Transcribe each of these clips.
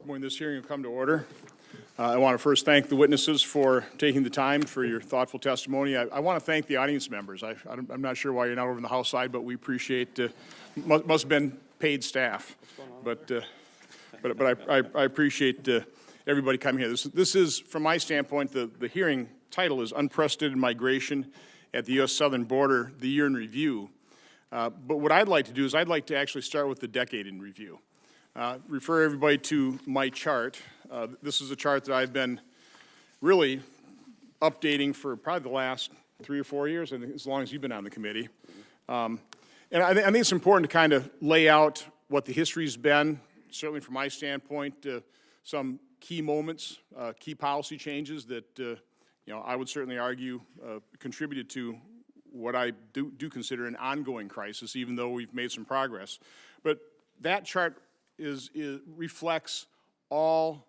When this hearing will come to order, I want to first thank the witnesses for taking the time for your thoughtful testimony. I want to thank the audience members. I'm not sure why you're not over on the House side, but we appreciate, must have been paid staff. But I appreciate everybody coming here. This is, from my standpoint, the hearing title is Unprecedented Migration at the U.S. Southern Border, the Year in Review. But what I'd like to do is I'd like to actually start with the decade in review. Refer everybody to my chart. This is a chart that I've been really updating for probably the last 3 or 4 years, I think, as long as you've been on the committee. And I think it's important to kind of lay out what the history's been, certainly from my standpoint, some key moments, key policy changes that I would certainly argue contributed to what I do consider an ongoing crisis, even though we've made some progress. But that chart reflects all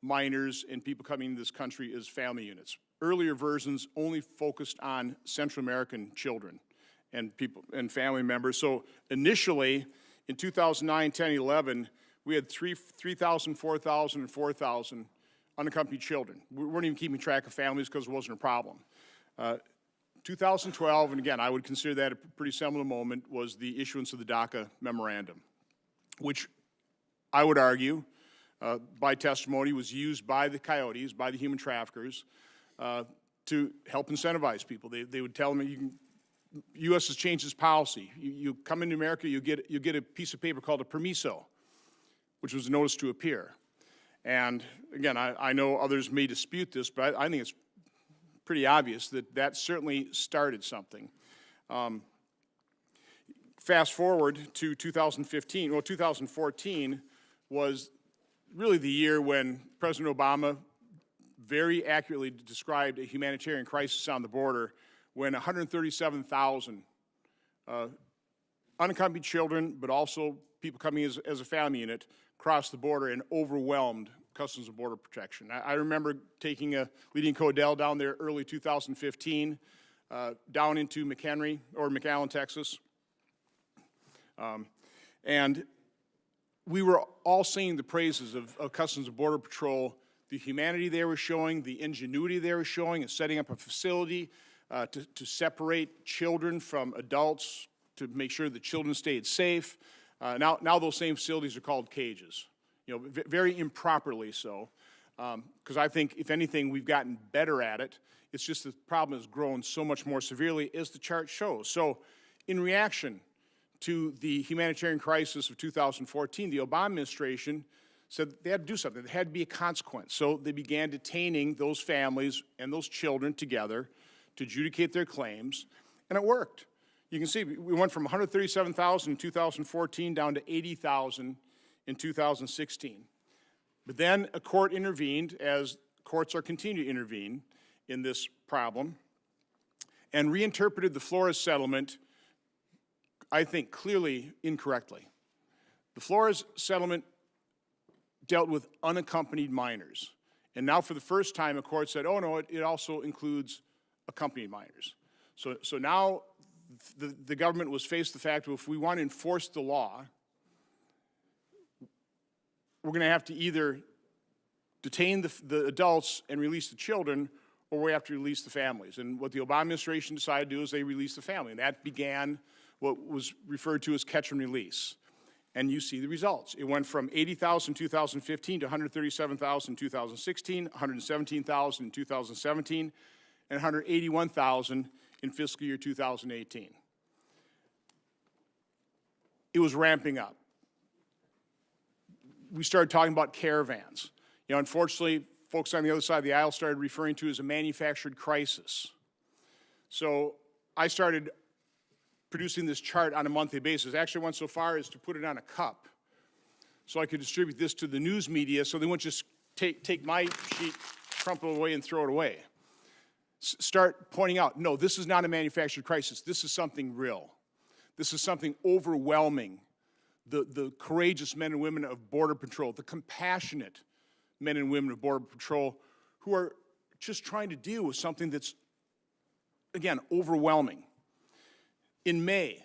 minors and people coming into this country as family units. Earlier versions only focused on Central American children and people and family members. So initially, in 2009, 10, 11, we had 3,000, 4,000, and 4,000 unaccompanied children. We weren't even keeping track of families because it wasn't a problem. 2012, and again, I would consider that a pretty seminal moment, was the issuance of the DACA memorandum, which I would argue, by testimony, was used by the coyotes, by the human traffickers, to help incentivize people. They would tell them, U.S. has changed its policy. You come into America, you get a piece of paper called a permiso, which was a notice to appear. And again, I know others may dispute this, but I think it's pretty obvious that certainly started something. Fast forward to 2015, well, 2014 was really the year when President Obama very accurately described a humanitarian crisis on the border when 137,000 unaccompanied children, but also people coming as a family unit, crossed the border and overwhelmed Customs and Border Protection. I remember leading Codell down there early 2015, down into McHenry, or McAllen, Texas. And we were all singing the praises of Customs and Border Patrol, the humanity they were showing, the ingenuity they were showing in setting up a facility to separate children from adults, to make sure the children stayed safe. Now those same facilities are called cages, very improperly so, because I think, if anything, we've gotten better at it. It's just the problem has grown so much more severely, as the chart shows. So in reaction to the humanitarian crisis of 2014, the Obama administration said they had to do something. There had to be a consequence. So they began detaining those families and those children together to adjudicate their claims, and it worked. You can see we went from 137,000 in 2014 down to 80,000 in 2016. But then a court intervened, as courts are continuing to intervene in this problem, and reinterpreted the Flores settlement, I think, clearly incorrectly. The Flores settlement dealt with unaccompanied minors. And now, for the first time, a court said, oh, no, it also includes accompanied minors. So now the government was faced with the fact that if we want to enforce the law, we're going to have to either detain the adults and release the children, or we have to release the families. And what the Obama administration decided to do is they released the family. And that began what was referred to as catch and release. And you see the results. It went from 80,000 in 2015 to 137,000 in 2016, 117,000 in 2017, and 181,000 in fiscal year 2018. It was ramping up. We started talking about caravans. Unfortunately, folks on the other side of the aisle started referring to it as a manufactured crisis. So I started producing this chart on a monthly basis. Actually, I went so far as to put it on a cup so I could distribute this to the news media so they wouldn't just take my sheet, crumple it away, and throw it away. Start pointing out, no, this is not a manufactured crisis. This is something real. This is something overwhelming. The courageous men and women of Border Patrol, the compassionate men and women of Border Patrol who are just trying to deal with something that's, again, overwhelming. In May,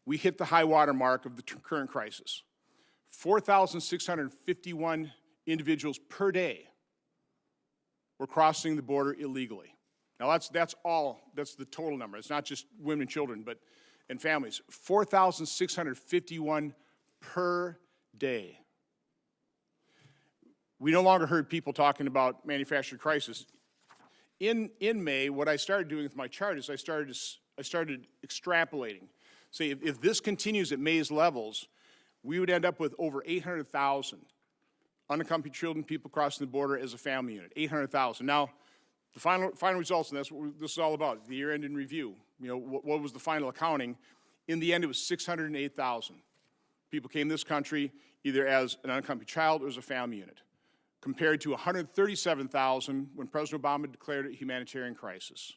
we hit the high water mark of the current crisis. 4,651 individuals per day were crossing the border illegally. Now that's the total number. It's not just women and children, and families. 4,651 per day. We no longer heard people talking about manufactured crisis. In May, what I started doing with my chart is I started extrapolating. Say, if this continues at May's levels, we would end up with over 800,000 unaccompanied children, people crossing the border as a family unit. 800,000. Now, the final results, and that's what this is all about, the year-end in review. What was the final accounting? In the end, it was 608,000. People came to this country either as an unaccompanied child or as a family unit, compared to 137,000 when President Obama declared it a humanitarian crisis.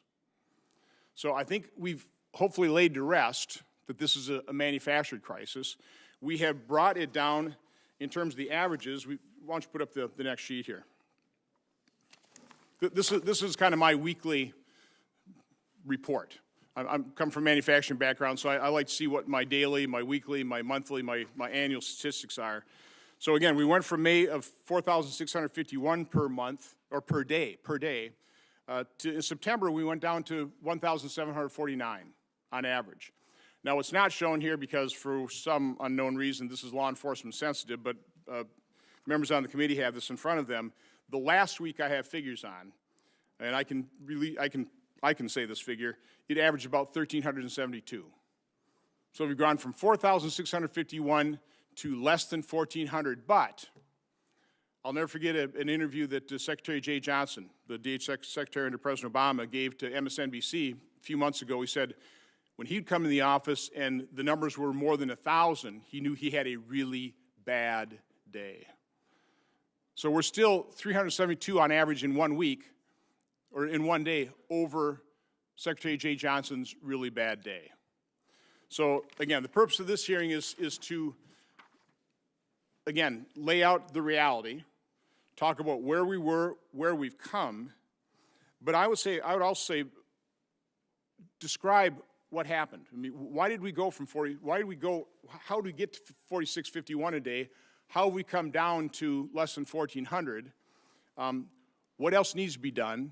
So I think we've hopefully laid to rest that this is a manufactured crisis. We have brought it down in terms of the averages. Why don't you put up the next sheet here? This is kind of my weekly report. I'm come from a manufacturing background, so I like to see what my daily, my weekly, my monthly, my annual statistics are. So again, we went from May of 4,651 per month, or per day, to in September we went down to 1,749 on average. Now it's not shown here because for some unknown reason this is law enforcement sensitive, but members on the committee have this in front of them. The last week I have figures on, and I can say this figure, it averaged about 1,372. So we've gone from 4,651 to less than 1,400, but I'll never forget an interview that Secretary Jay Johnson, the DH Secretary under President Obama, gave to MSNBC a few months ago. He said when he'd come in the office and the numbers were more than 1,000, he knew he had a really bad day. So we're still 372 on average in 1 week, or in 1 day, over Secretary Jay Johnson's really bad day. So again, the purpose of this hearing is to, again, lay out the reality, talk about where we were, where we've come, but I would also say, describe what happened. I mean, why did we go from 40, how did we get to 4,651 a day? How have we come down to less than 1,400? What else needs to be done?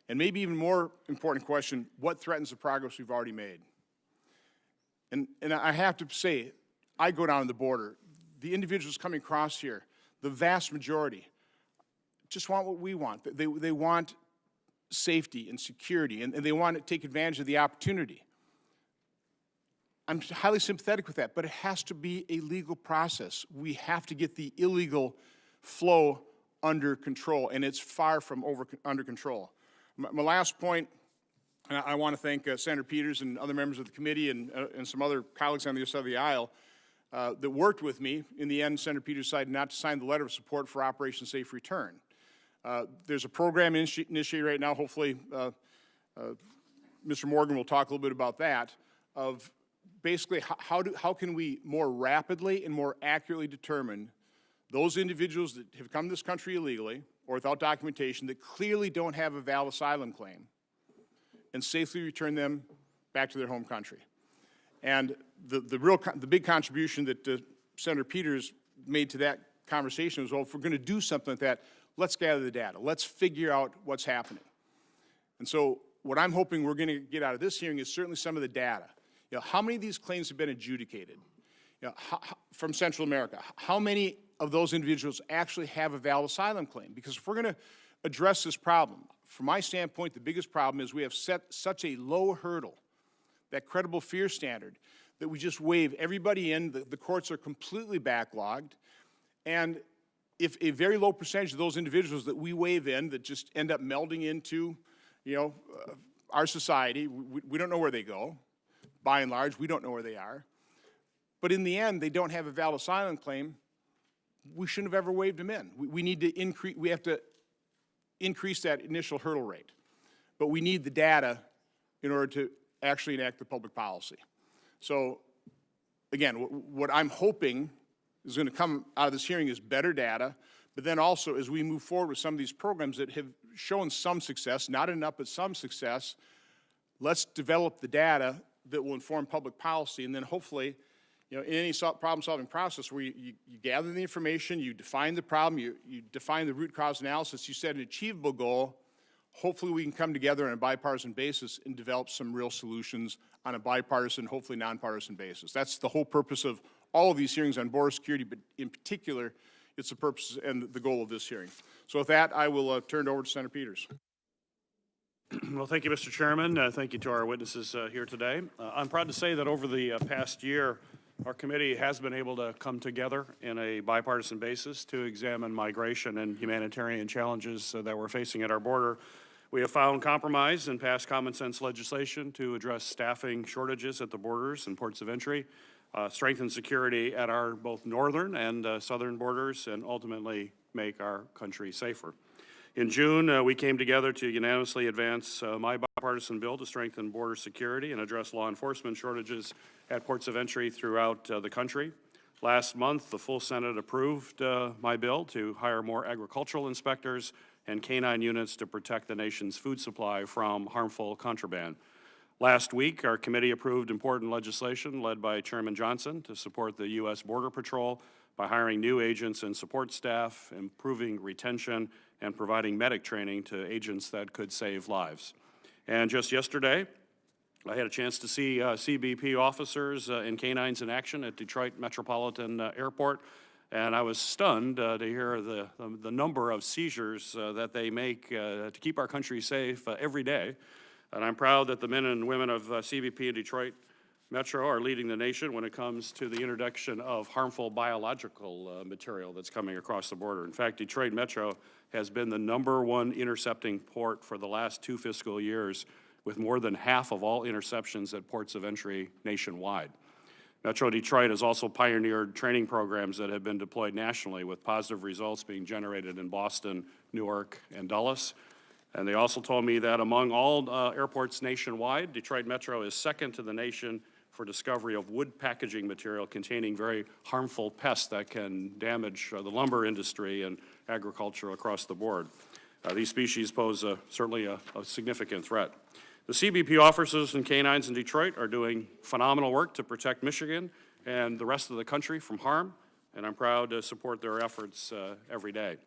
And maybe even more important question, what threatens the progress we've already made? And I have to say, I go down to the border. The individuals coming across here, the vast majority, just want what we want. They want safety and security, and they want to take advantage of the opportunity. I'm highly sympathetic with that, but it has to be a legal process. We have to get the illegal flow under control, and it's far from under control. My last point, I want to thank Senator Peters and other members of the committee and some other colleagues on the other side of the aisle that worked with me. In the end, Senator Peters decided not to sign the letter of support for Operation Safe Return. There's a program initiated right now, hopefully Mr. Morgan will talk a little bit about that, of basically how can we more rapidly and more accurately determine those individuals that have come to this country illegally or without documentation that clearly don't have a valid asylum claim and safely return them back to their home country. And the big contribution that Senator Peters made to that conversation was, well, if we're going to do something like that, let's gather the data. Let's figure out what's happening. And so what I'm hoping we're going to get out of this hearing is certainly some of the data. You know, how many of these claims have been adjudicated? You know, from Central America, how many of those individuals actually have a valid asylum claim? Because if we're going to address this problem, from my standpoint, the biggest problem is we have set such a low hurdle, that credible fear standard, that we just wave everybody in. The courts are completely backlogged. And if a very low percentage of those individuals that we wave in that just end up melding into, our society, we don't know where they go. By and large, we don't know where they are. But in the end, they don't have a valid asylum claim. We shouldn't have ever waved them in. We need to increase. We have to increase that initial hurdle rate. But we need the data in order to actually enact the public policy. So, again, what I'm hoping is going to come out of this hearing is better data, but then also as we move forward with some of these programs that have shown some success, not enough, but some success, let's develop the data that will inform public policy, and then hopefully, You know, in any problem-solving process where you gather the information, you define the problem, you define the root cause analysis, you set an achievable goal, hopefully we can come together on a bipartisan basis and develop some real solutions on a bipartisan, hopefully nonpartisan basis. That's the whole purpose of all of these hearings on border security, but in particular, it's the purpose and the goal of this hearing. So with that, I will turn it over to Senator Peters. Well, thank you, Mr. Chairman. Thank you to our witnesses here today. I'm proud to say that over the past year, our committee has been able to come together in a bipartisan basis to examine migration and humanitarian challenges that we're facing at our border. We have found compromise and passed common sense legislation to address staffing shortages at the borders and ports of entry, strengthen security at our both northern and southern borders, and ultimately make our country safer. In June, we came together to unanimously advance my bipartisan bill to strengthen border security and address law enforcement shortages at ports of entry throughout the country. Last month, the full Senate approved my bill to hire more agricultural inspectors and canine units to protect the nation's food supply from harmful contraband. Last week, our committee approved important legislation led by Chairman Johnson to support the U.S. Border Patrol by hiring new agents and support staff, improving retention, and providing medic training to agents that could save lives. And just yesterday, I had a chance to see CBP officers and canines in action at Detroit Metropolitan Airport, and I was stunned to hear the number of seizures that they make to keep our country safe every day. And I'm proud that the men and women of CBP in Detroit Metro are leading the nation when it comes to the introduction of harmful biological material that's coming across the border. In fact, Detroit Metro has been the #1 intercepting port for the last 2 fiscal years, with more than half of all interceptions at ports of entry nationwide. Metro Detroit has also pioneered training programs that have been deployed nationally, with positive results being generated in Boston, Newark, and Dulles. And they also told me that among all airports nationwide, Detroit Metro is second to the nation for discovery of wood packaging material containing very harmful pests that can damage the lumber industry and agriculture across the board. These species pose certainly a significant threat. The CBP officers and canines in Detroit are doing phenomenal work to protect Michigan and the rest of the country from harm, and I'm proud to support their efforts every day.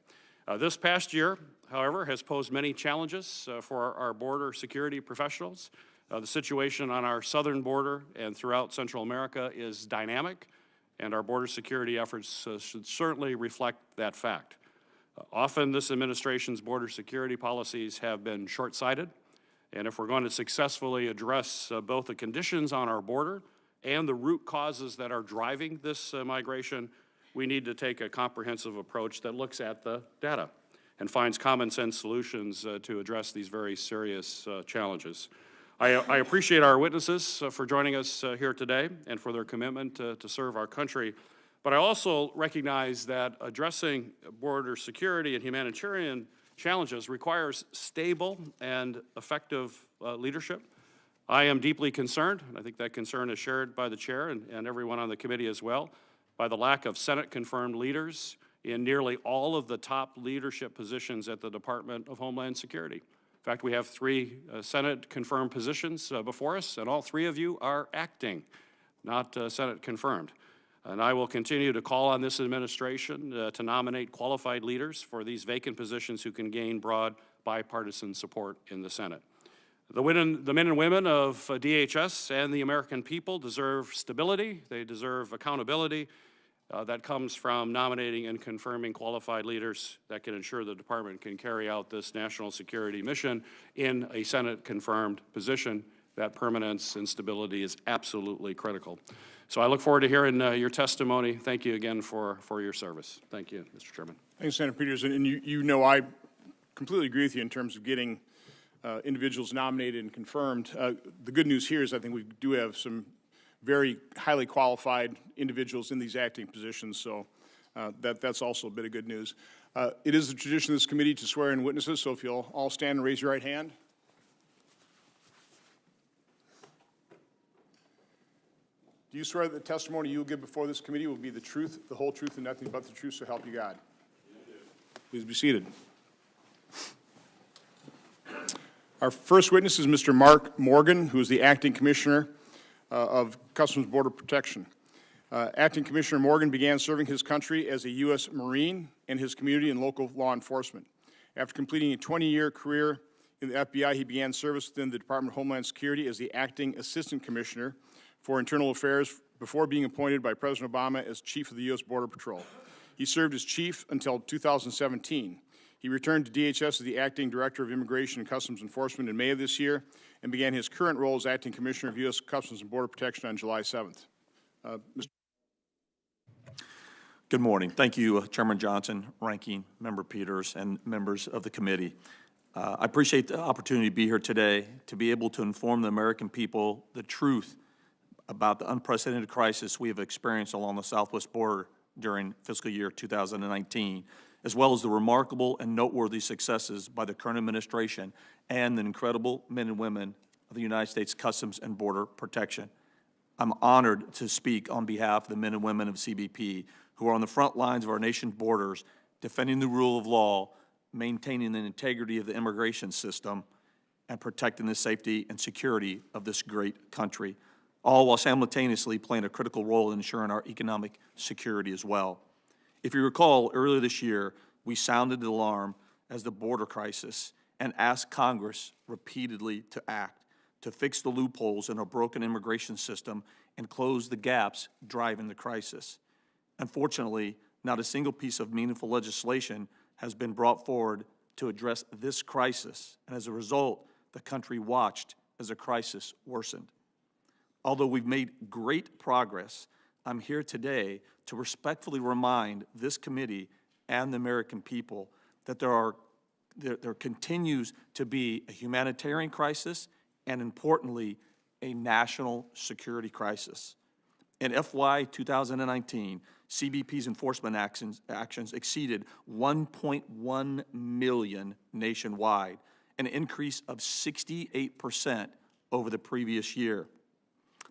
This past year, however, has posed many challenges for our border security professionals. The situation on our southern border and throughout Central America is dynamic, and our border security efforts should certainly reflect that fact. Often, this administration's border security policies have been short-sighted, and if we're going to successfully address both the conditions on our border and the root causes that are driving this migration, we need to take a comprehensive approach that looks at the data and finds common sense solutions to address these very serious challenges. I appreciate our witnesses for joining us here today and for their commitment to serve our country. But I also recognize that addressing border security and humanitarian challenges requires stable and effective leadership. I am deeply concerned, and I think that concern is shared by the chair and everyone on the committee as well, by the lack of Senate-confirmed leaders in nearly all of the top leadership positions at the Department of Homeland Security. In fact, we have 3 Senate-confirmed positions before us, and all 3 of you are acting, not Senate-confirmed. And I will continue to call on this administration to nominate qualified leaders for these vacant positions who can gain broad bipartisan support in the Senate. The men and women of DHS and the American people deserve stability. They deserve accountability that comes from nominating and confirming qualified leaders that can ensure the department can carry out this national security mission in a Senate-confirmed position. That permanence and stability is absolutely critical. So I look forward to hearing your testimony. Thank you again for your service. Thank you, Mr. Chairman. Thanks, Senator Peters. And you know I completely agree with you in terms of getting individuals nominated and confirmed. The good news here is I think we do have some very highly qualified individuals in these acting positions, so that's also a bit of good news. It is the tradition of this committee to swear in witnesses, so if you'll all stand and raise your right hand. Do you swear that the testimony you will give before this committee will be the truth, the whole truth, and nothing but the truth, so help you God? Please be seated. Our first witness is Mr. Mark Morgan, who is the Acting Commissioner of Customs Border Protection. Acting Commissioner Morgan began serving his country as a U.S. Marine and his community in local law enforcement. After completing a 20-year career in the FBI, he began service within the Department of Homeland Security as the Acting Assistant Commissioner for Internal Affairs before being appointed by President Obama as Chief of the U.S. Border Patrol. He served as Chief until 2017. He returned to DHS as the Acting Director of Immigration and Customs Enforcement in May of this year and began his current role as Acting Commissioner of U.S. Customs and Border Protection on July 7th. Mr. Good morning. Thank you, Chairman Johnson, Ranking Member Peters, and members of the committee. I appreciate the opportunity to be here today to be able to inform the American people the truth about the unprecedented crisis we have experienced along the southwest border during fiscal year 2019, as well as the remarkable and noteworthy successes by the current administration and the incredible men and women of the United States Customs and Border Protection. I'm honored to speak on behalf of the men and women of CBP who are on the front lines of our nation's borders, defending the rule of law, maintaining the integrity of the immigration system, and protecting the safety and security of this great country, all while simultaneously playing a critical role in ensuring our economic security as well. If you recall, earlier this year, we sounded the alarm as the border crisis and asked Congress repeatedly to act, to fix the loopholes in our broken immigration system and close the gaps driving the crisis. Unfortunately, not a single piece of meaningful legislation has been brought forward to address this crisis, and as a result, the country watched as the crisis worsened. Although we've made great progress, I'm here today to respectfully remind this committee and the American people that there continues to be a humanitarian crisis and, importantly, a national security crisis. In FY 2019, CBP's enforcement actions exceeded 1.1 million nationwide, an increase of 68% over the previous year.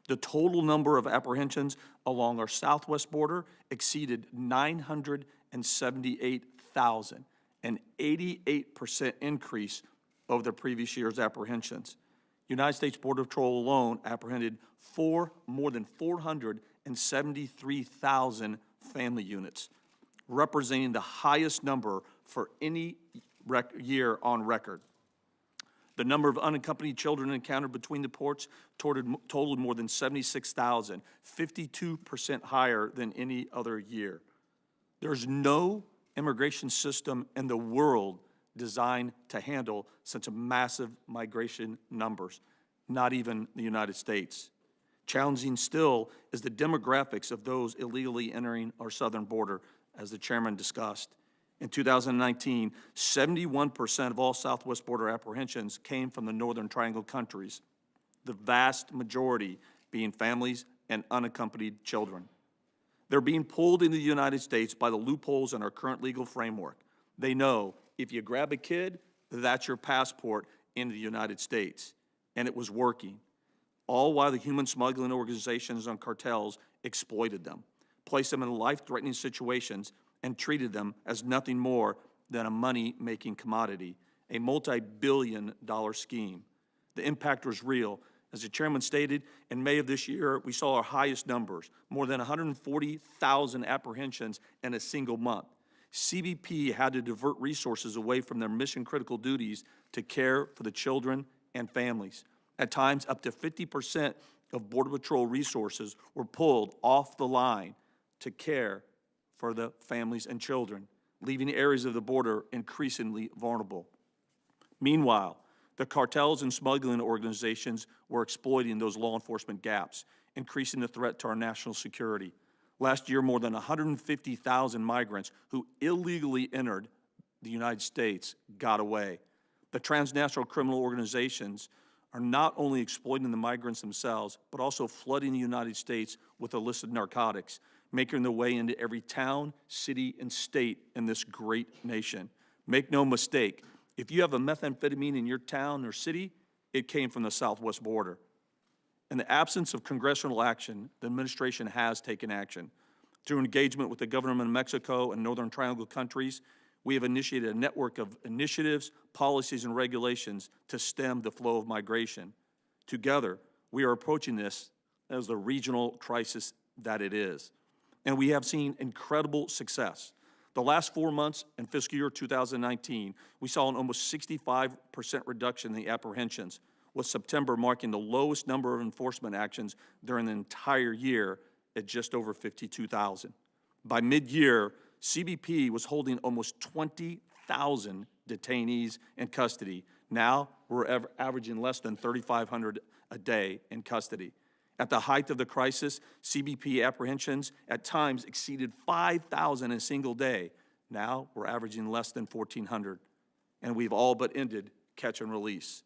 The total number of apprehensions along our southwest border exceeded 978,000, an 88% increase over the previous year's apprehensions. United States Border Patrol alone apprehended more than 473,000 family units, representing the highest number for any year on record. The number of unaccompanied children encountered between the ports totaled more than 76,000, 52% higher than any other year. There's no immigration system in the world designed to handle such a massive migration numbers, not even the United States. Challenging still is the demographics of those illegally entering our southern border, as the chairman discussed. In 2019, 71% of all southwest border apprehensions came from the Northern Triangle countries, the vast majority being families and unaccompanied children. They're being pulled into the United States by the loopholes in our current legal framework. They know if you grab a kid, that's your passport into the United States. And it was working, all while the human smuggling organizations and cartels exploited them, placed them in life-threatening situations, and treated them as nothing more than a money-making commodity, a multi-billion-dollar scheme. The impact was real. As the chairman stated, in May of this year, we saw our highest numbers, more than 140,000 apprehensions in a single month. CBP had to divert resources away from their mission-critical duties to care for the children and families. At times, up to 50% of Border Patrol resources were pulled off the line to care for the families and children, leaving areas of the border increasingly vulnerable. Meanwhile, the cartels and smuggling organizations were exploiting those law enforcement gaps, increasing the threat to our national security. Last year, more than 150,000 migrants who illegally entered the United States got away. The transnational criminal organizations are not only exploiting the migrants themselves, but also flooding the United States with illicit narcotics, making their way into every town, city, and state in this great nation. Make no mistake, if you have a methamphetamine in your town or city, it came from the southwest border. In the absence of congressional action, the administration has taken action. Through engagement with the Government of Mexico and Northern Triangle countries, we have initiated a network of initiatives, policies, and regulations to stem the flow of migration. Together, we are approaching this as the regional crisis that it is. And we have seen incredible success. The last 4 months in fiscal year 2019, we saw an almost 65% reduction in the apprehensions, with September marking the lowest number of enforcement actions during the entire year at just over 52,000. By mid-year, CBP was holding almost 20,000 detainees in custody. Now we're averaging less than 3,500 a day in custody. At the height of the crisis, CBP apprehensions at times exceeded 5,000 in a single day. Now we're averaging less than 1,400, and we've all but ended catch and release.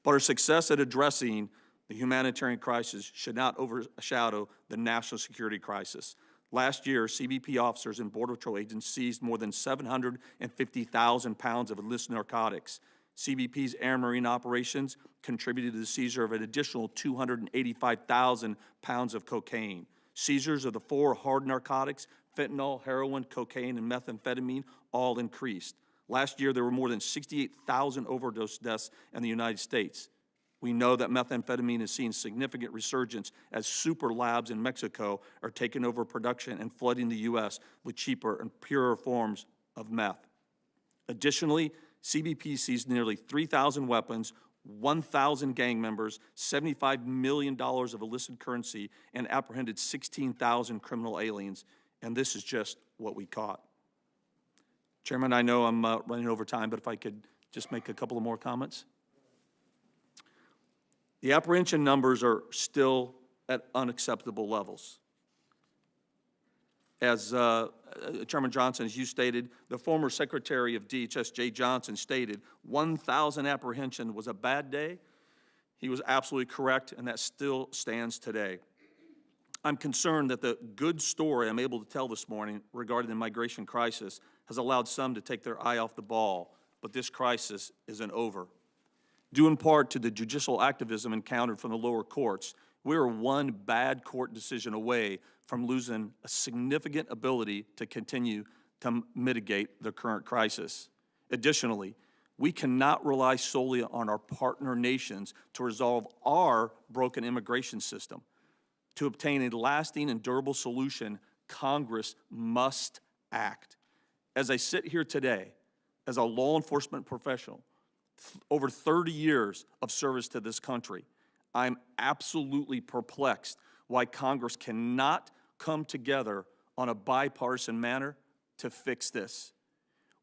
But our success at addressing the humanitarian crisis should not overshadow the national security crisis. Last year, CBP officers and Border Patrol agents seized more than 750,000 pounds of illicit narcotics. CBP's air and marine operations contributed to the seizure of an additional 285,000 pounds of cocaine. Seizures of the 4 hard narcotics, fentanyl, heroin, cocaine, and methamphetamine, all increased. Last year, there were more than 68,000 overdose deaths in the United States. We know that methamphetamine is seeing significant resurgence as super labs in Mexico are taking over production and flooding the U.S. with cheaper and purer forms of meth. Additionally, CBP seized nearly 3,000 weapons, 1,000 gang members, $75 million of illicit currency, and apprehended 16,000 criminal aliens. And this is just what we caught. Chairman, I know I'm running over time, but if I could just make a couple of more comments. The apprehension numbers are still at unacceptable levels. As Chairman Johnson, as you stated, the former Secretary of DHS, Jay Johnson, stated 1,000 apprehension was a bad day. He was absolutely correct, and that still stands today. I'm concerned that the good story I'm able to tell this morning regarding the migration crisis has allowed some to take their eye off the ball, but this crisis isn't over. Due in part to the judicial activism encountered from the lower courts, we are one bad court decision away from losing a significant ability to continue to mitigate the current crisis. Additionally, we cannot rely solely on our partner nations to resolve our broken immigration system. To obtain a lasting and durable solution, Congress must act. As I sit here today, as a law enforcement professional, over 30 years of service to this country, I'm absolutely perplexed why Congress cannot come together on a bipartisan manner to fix this.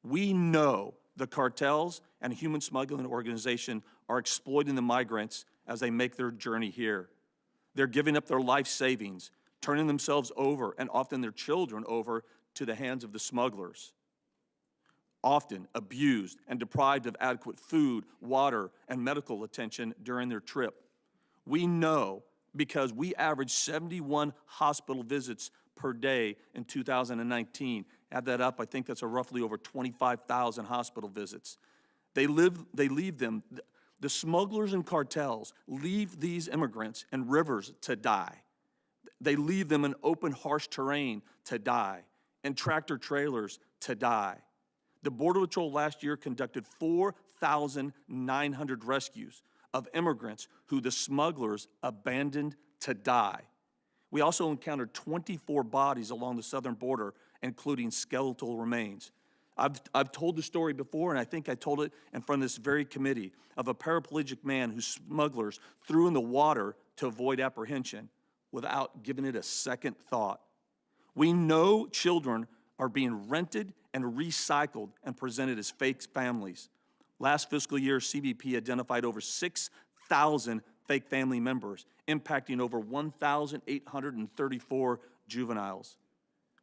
We know the cartels and human smuggling organization are exploiting the migrants as they make their journey here. They're giving up their life savings, turning themselves over, and often their children over, to the hands of the smugglers. Often abused and deprived of adequate food, water, and medical attention during their trip. We know because we averaged 71 hospital visits per day in 2019. Add that up, I think that's roughly over 25,000 hospital visits. They leave them. The smugglers and cartels leave these immigrants in rivers to die. They leave them in open, harsh terrain to die, in tractor trailers to die. The Border Patrol last year conducted 4,900 rescues of immigrants who the smugglers abandoned to die. We also encountered 24 bodies along the southern border, including skeletal remains. I've told the story before, and I think I told it in front of this very committee, of a paraplegic man who smugglers threw in the water to avoid apprehension without giving it a second thought. We know children are being rented and recycled and presented as fake families. Last fiscal year, CBP identified over 6,000 fake family members, impacting over 1,834 juveniles.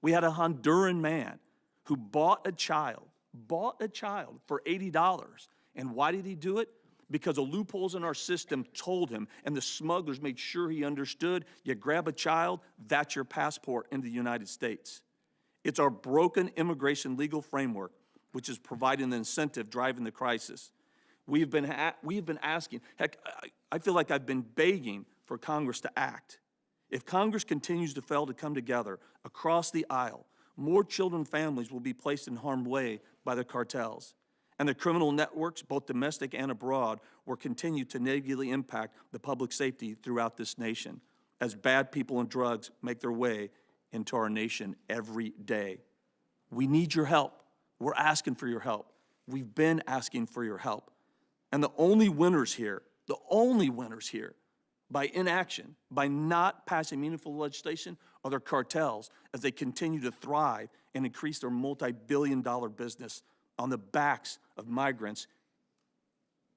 We had a Honduran man who bought a child for $80. And why did he do it? Because the loopholes in our system told him, and the smugglers made sure he understood, you grab a child, that's your passport into the United States. It's our broken immigration legal framework which is providing the incentive driving the crisis. We've been asking, heck, I feel like I've been begging for Congress to act. If Congress continues to fail to come together across the aisle, more children and families will be placed in harm's way by the cartels. And the criminal networks, both domestic and abroad, will continue to negatively impact the public safety throughout this nation. as bad people and drugs make their way into our nation every day. We need your help. We're asking for your help. We've been asking for your help. And the only winners here, by inaction, by not passing meaningful legislation, are their cartels as they continue to thrive and increase their multi-billion-dollar business on the backs of migrants.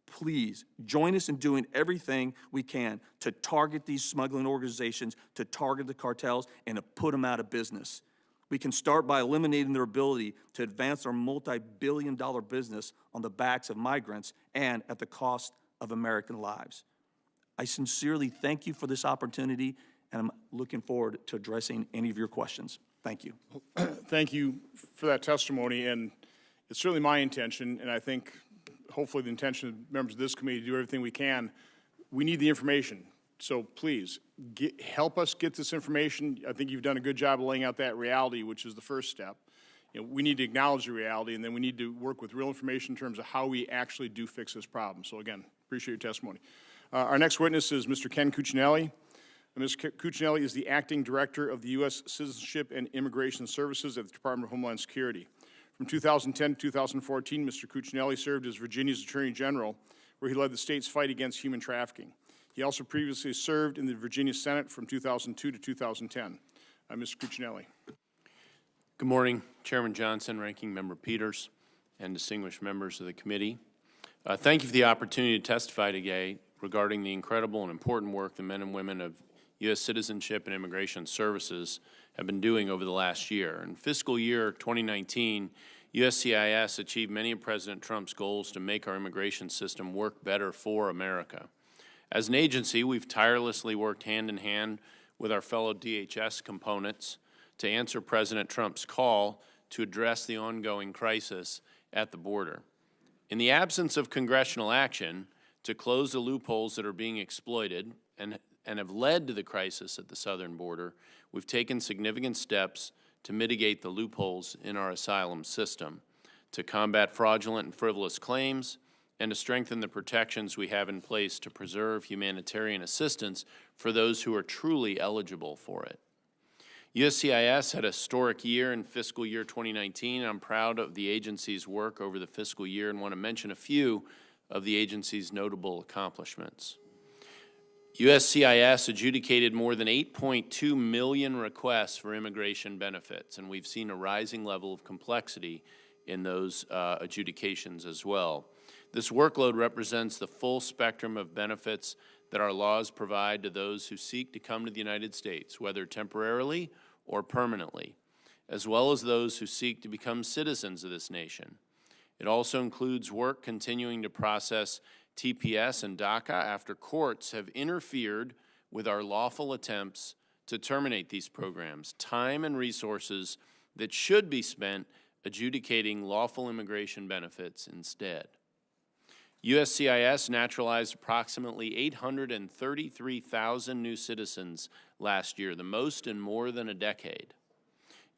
Please join us in doing everything we can to target these smuggling organizations, to target the cartels, and to put them out of business. We can start by eliminating their ability to advance our multi-billion-dollar business on the backs of migrants and at the cost of American lives. I sincerely thank you for this opportunity, and I'm looking forward to addressing any of your questions. Thank you. Thank you for that testimony, and it's certainly my intention, and I think hopefully the intention of members of this committee to do everything we can. We need the information, so please help us get this information. I think you've done a good job of laying out that reality, which is the first step. We need to acknowledge the reality, and then we need to work with real information in terms of how we actually do fix this problem. So again, appreciate your testimony. Our next witness is Mr. Ken Cuccinelli. Mr. Cuccinelli is the Acting Director of the U.S. Citizenship and Immigration Services at the Department of Homeland Security. From 2010 to 2014, Mr. Cuccinelli served as Virginia's Attorney General, where he led the state's fight against human trafficking. He also previously served in the Virginia Senate from 2002 to 2010. Mr. Cuccinelli. Good morning, Chairman Johnson, Ranking Member Peters, and distinguished members of the committee. Thank you for the opportunity to testify today regarding the incredible and important work the men and women of U.S. Citizenship and Immigration Services have been doing over the last year. In fiscal year 2019, USCIS achieved many of President Trump's goals to make our immigration system work better for America. As an agency, we've tirelessly worked hand in hand with our fellow DHS components to answer President Trump's call to address the ongoing crisis at the border. In the absence of congressional action to close the loopholes that are being exploited and have led to the crisis at the southern border, we've taken significant steps to mitigate the loopholes in our asylum system, to combat fraudulent and frivolous claims, and to strengthen the protections we have in place to preserve humanitarian assistance for those who are truly eligible for it. USCIS had a historic year in fiscal year 2019. I'm proud of the agency's work over the fiscal year and want to mention a few of the agency's notable accomplishments. USCIS adjudicated more than 8.2 million requests for immigration benefits, and we've seen a rising level of complexity in those adjudications as well. This workload represents the full spectrum of benefits that our laws provide to those who seek to come to the United States, whether temporarily or permanently, as well as those who seek to become citizens of this nation. It also includes work continuing to process TPS and DACA after courts have interfered with our lawful attempts to terminate these programs, time and resources that should be spent adjudicating lawful immigration benefits instead. USCIS naturalized approximately 833,000 new citizens last year, the most in more than a decade.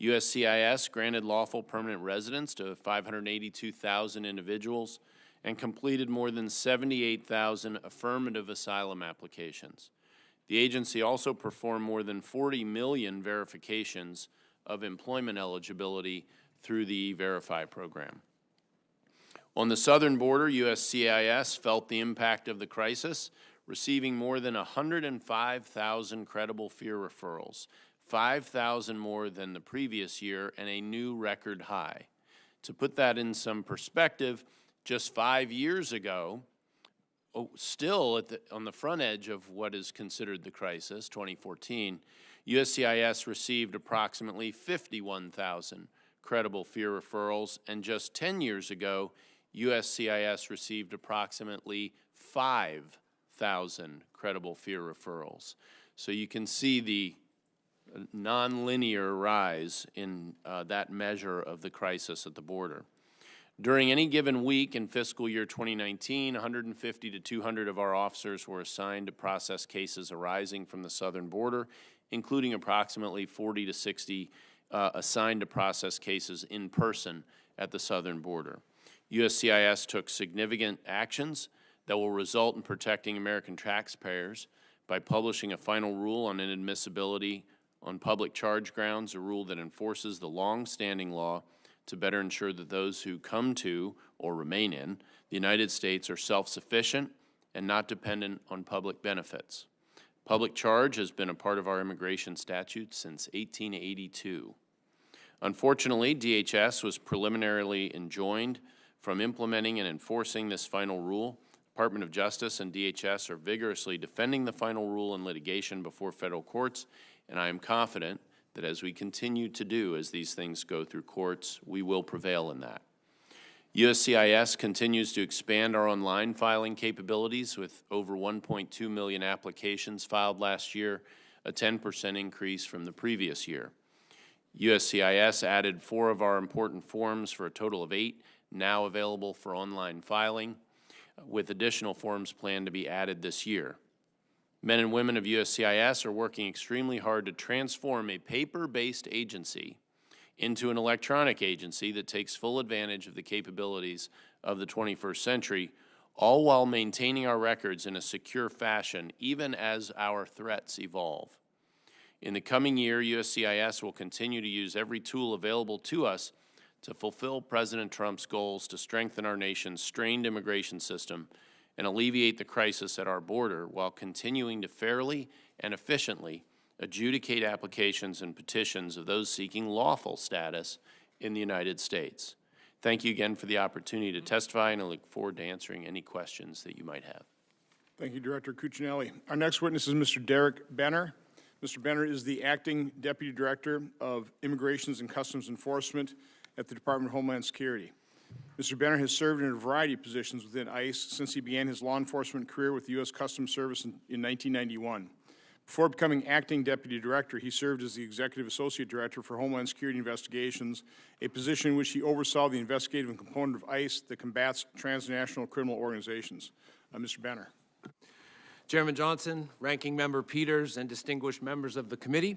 USCIS granted lawful permanent residence to 582,000 individuals and completed more than 78,000 affirmative asylum applications. The agency also performed more than 40 million verifications of employment eligibility through the E-Verify program. On the southern border, USCIS felt the impact of the crisis, receiving more than 105,000 credible fear referrals, 5,000 more than the previous year and a new record high. To put that in some perspective, just 5 years ago, still on the front edge of what is considered the crisis, 2014, USCIS received approximately 51,000 credible fear referrals, and just 10 years ago, USCIS received approximately 5,000 credible fear referrals. So you can see the nonlinear rise in that measure of the crisis at the border. During any given week in fiscal year 2019, 150 to 200 of our officers were assigned to process cases arising from the southern border, including approximately 40 to 60 assigned to process cases in person at the southern border. USCIS took significant actions that will result in protecting American taxpayers by publishing a final rule on inadmissibility on public charge grounds, a rule that enforces the long-standing law to better ensure that those who come to or remain in the United States are self-sufficient and not dependent on public benefits. Public charge has been a part of our immigration statute since 1882. Unfortunately, DHS was preliminarily enjoined from implementing and enforcing this final rule. Department of Justice and DHS are vigorously defending the final rule in litigation before federal courts, and I am confident that as we continue to do as these things go through courts, we will prevail in that. USCIS continues to expand our online filing capabilities with over 1.2 million applications filed last year, a 10% increase from the previous year. USCIS added 4 of our important forms for a total of 8 now available for online filing, with additional forms planned to be added this year. Men and women of USCIS are working extremely hard to transform a paper-based agency into an electronic agency that takes full advantage of the capabilities of the 21st century, all while maintaining our records in a secure fashion, even as our threats evolve. In the coming year, USCIS will continue to use every tool available to us to fulfill President Trump's goals to strengthen our nation's strained immigration system and alleviate the crisis at our border while continuing to fairly and efficiently adjudicate applications and petitions of those seeking lawful status in the United States. Thank you again for the opportunity to testify, and I look forward to answering any questions that you might have. Thank you, Director Cuccinelli. Our next witness is Mr. Derek Benner. Mr. Benner is the Acting Deputy Director of Immigrations and Customs Enforcement at the Department of Homeland Security. Mr. Benner has served in a variety of positions within ICE since he began his law enforcement career with the U.S. Customs Service in 1991. Before becoming Acting Deputy Director, he served as the Executive Associate Director for Homeland Security Investigations, a position in which he oversaw the investigative component of ICE that combats transnational criminal organizations. Mr. Benner. Chairman Johnson, Ranking Member Peters, and distinguished members of the committee,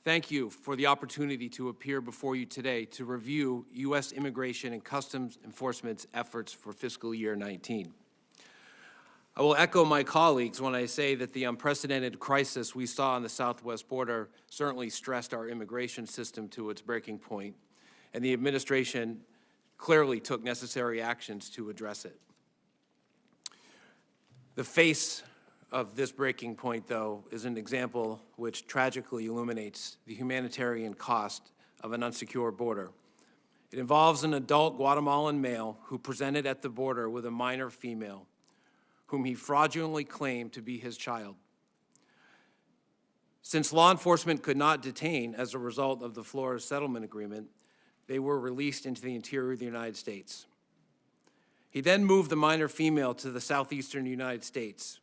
thank you for the opportunity to appear before you today to review U.S. Immigration and Customs Enforcement's efforts for fiscal year 19. I will echo my colleagues when I say that the unprecedented crisis we saw on the southwest border certainly stressed our immigration system to its breaking point, and the administration clearly took necessary actions to address it. The face of this breaking point, though, is an example which tragically illuminates the humanitarian cost of an unsecure border. It involves an adult Guatemalan male who presented at the border with a minor female, whom he fraudulently claimed to be his child. Since law enforcement could not detain as a result of the Flores settlement agreement, they were released into the interior of the United States. He then moved the minor female to the southeastern United States,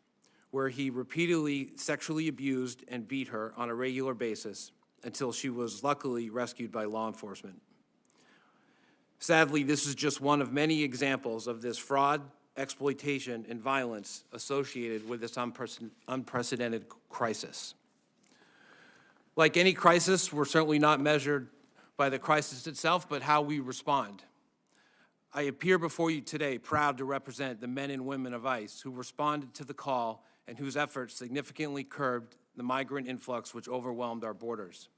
where he repeatedly sexually abused and beat her on a regular basis until she was luckily rescued by law enforcement. Sadly, this is just one of many examples of this fraud, exploitation, and violence associated with this unprecedented crisis. Like any crisis, we're certainly not measured by the crisis itself, but how we respond. I appear before you today proud to represent the men and women of ICE who responded to the call and whose efforts significantly curbed the migrant influx which overwhelmed our borders.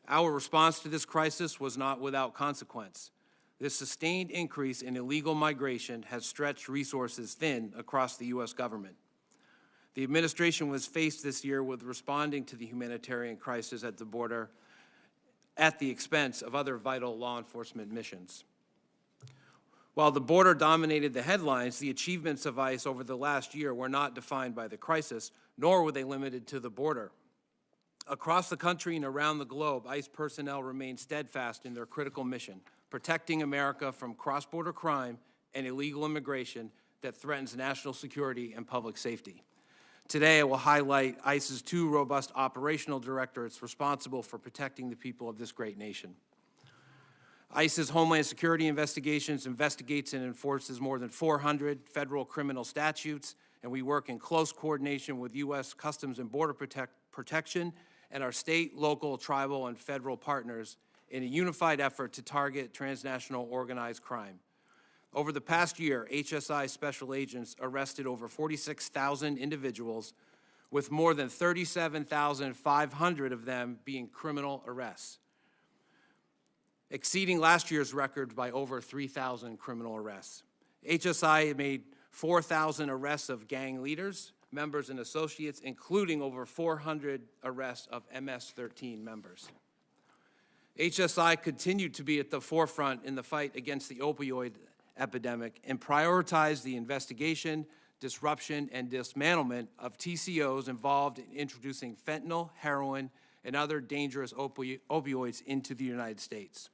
Our response to this crisis was not without consequence. This sustained increase in illegal migration has stretched resources thin across the U.S. government. The administration was faced this year with responding to the humanitarian crisis at the border at the expense of other vital law enforcement missions. While the border dominated the headlines, the achievements of ICE over the last year were not defined by the crisis, nor were they limited to the border. Across the country and around the globe, ICE personnel remain steadfast in their critical mission, protecting America from cross-border crime and illegal immigration that threatens national security and public safety. Today, I will highlight ICE's 2 robust operational directorates responsible for protecting the people of this great nation. ICE's Homeland Security Investigations investigates and enforces more than 400 federal criminal statutes, and we work in close coordination with U.S. Customs and Border Protection and our state, local, tribal, and federal partners in a unified effort to target transnational organized crime. Over the past year, HSI special agents arrested over 46,000 individuals with more than 37,500 of them being criminal arrests, exceeding last year's record by over 3,000 criminal arrests. HSI made 4,000 arrests of gang leaders, members, and associates, including over 400 arrests of MS-13 members. HSI continued to be at the forefront in the fight against the opioid epidemic and prioritized the investigation, disruption, and dismantlement of TCOs involved in introducing fentanyl, heroin, and other dangerous opioids into the United States.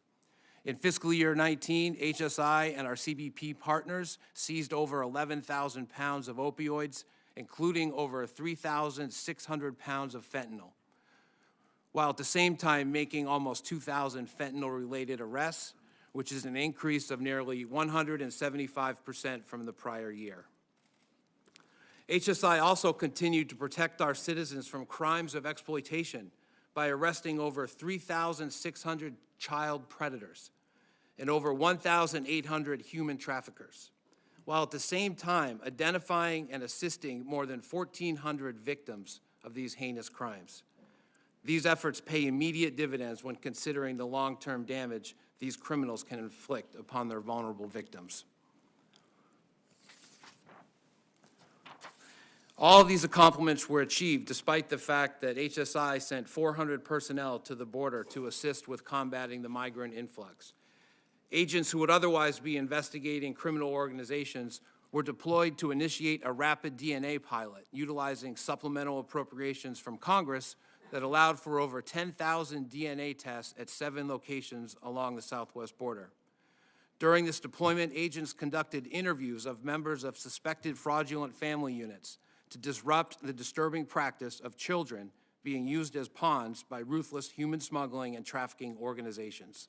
In fiscal year 19, HSI and our CBP partners seized over 11,000 pounds of opioids, including over 3,600 pounds of fentanyl, while at the same time making almost 2,000 fentanyl-related arrests, which is an increase of nearly 175% from the prior year. HSI also continued to protect our citizens from crimes of exploitation by arresting over 3,600 child predators and over 1,800 human traffickers, while at the same time identifying and assisting more than 1,400 victims of these heinous crimes. These efforts pay immediate dividends when considering the long-term damage these criminals can inflict upon their vulnerable victims. All of these accomplishments were achieved despite the fact that HSI sent 400 personnel to the border to assist with combating the migrant influx. Agents who would otherwise be investigating criminal organizations were deployed to initiate a rapid DNA pilot, utilizing supplemental appropriations from Congress that allowed for over 10,000 DNA tests at 7 locations along the southwest border. During this deployment, agents conducted interviews of members of suspected fraudulent family units to disrupt the disturbing practice of children being used as pawns by ruthless human smuggling and trafficking organizations.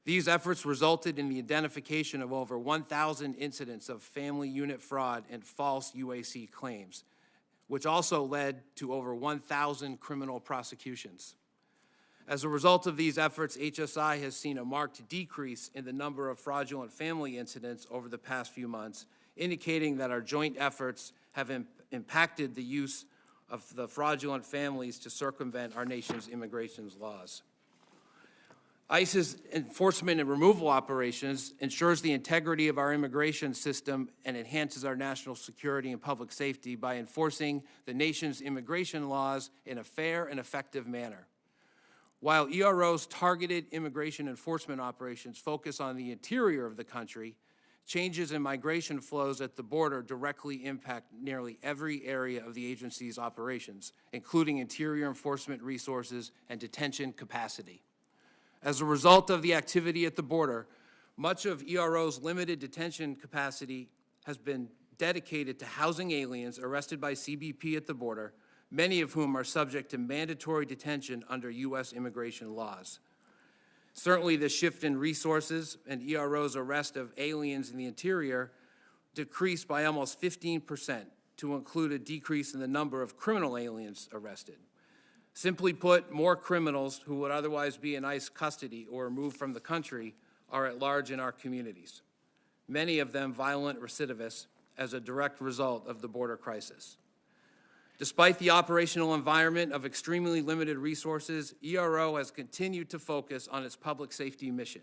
These efforts resulted in the identification of over 1,000 incidents of family unit fraud and false UAC claims, which also led to over 1,000 criminal prosecutions. As a result of these efforts, HSI has seen a marked decrease in the number of fraudulent family incidents over the past few months, indicating that our joint efforts have impacted the use of the fraudulent families to circumvent our nation's immigration laws. ICE's enforcement and removal operations ensures the integrity of our immigration system and enhances our national security and public safety by enforcing the nation's immigration laws in a fair and effective manner. While ERO's targeted immigration enforcement operations focus on the interior of the country, changes in migration flows at the border directly impact nearly every area of the agency's operations, including interior enforcement resources and detention capacity. As a result of the activity at the border, much of ERO's limited detention capacity has been dedicated to housing aliens arrested by CBP at the border, many of whom are subject to mandatory detention under U.S. immigration laws. Certainly, the shift in resources and ERO's arrest of aliens in the interior decreased by almost 15% to include a decrease in the number of criminal aliens arrested. Simply put, more criminals who would otherwise be in ICE custody or removed from the country are at large in our communities, many of them violent recidivists as a direct result of the border crisis. Despite the operational environment of extremely limited resources, ERO has continued to focus on its public safety mission.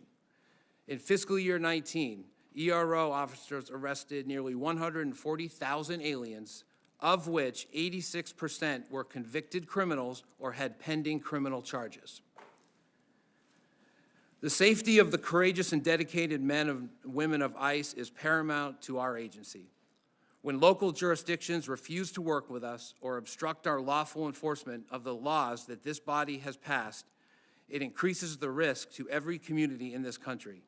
In fiscal year 19, ERO officers arrested nearly 140,000 aliens, of which 86% were convicted criminals or had pending criminal charges. The safety of the courageous and dedicated men and women of ICE is paramount to our agency. When local jurisdictions refuse to work with us or obstruct our lawful enforcement of the laws that this body has passed, it increases the risk to every community in this country.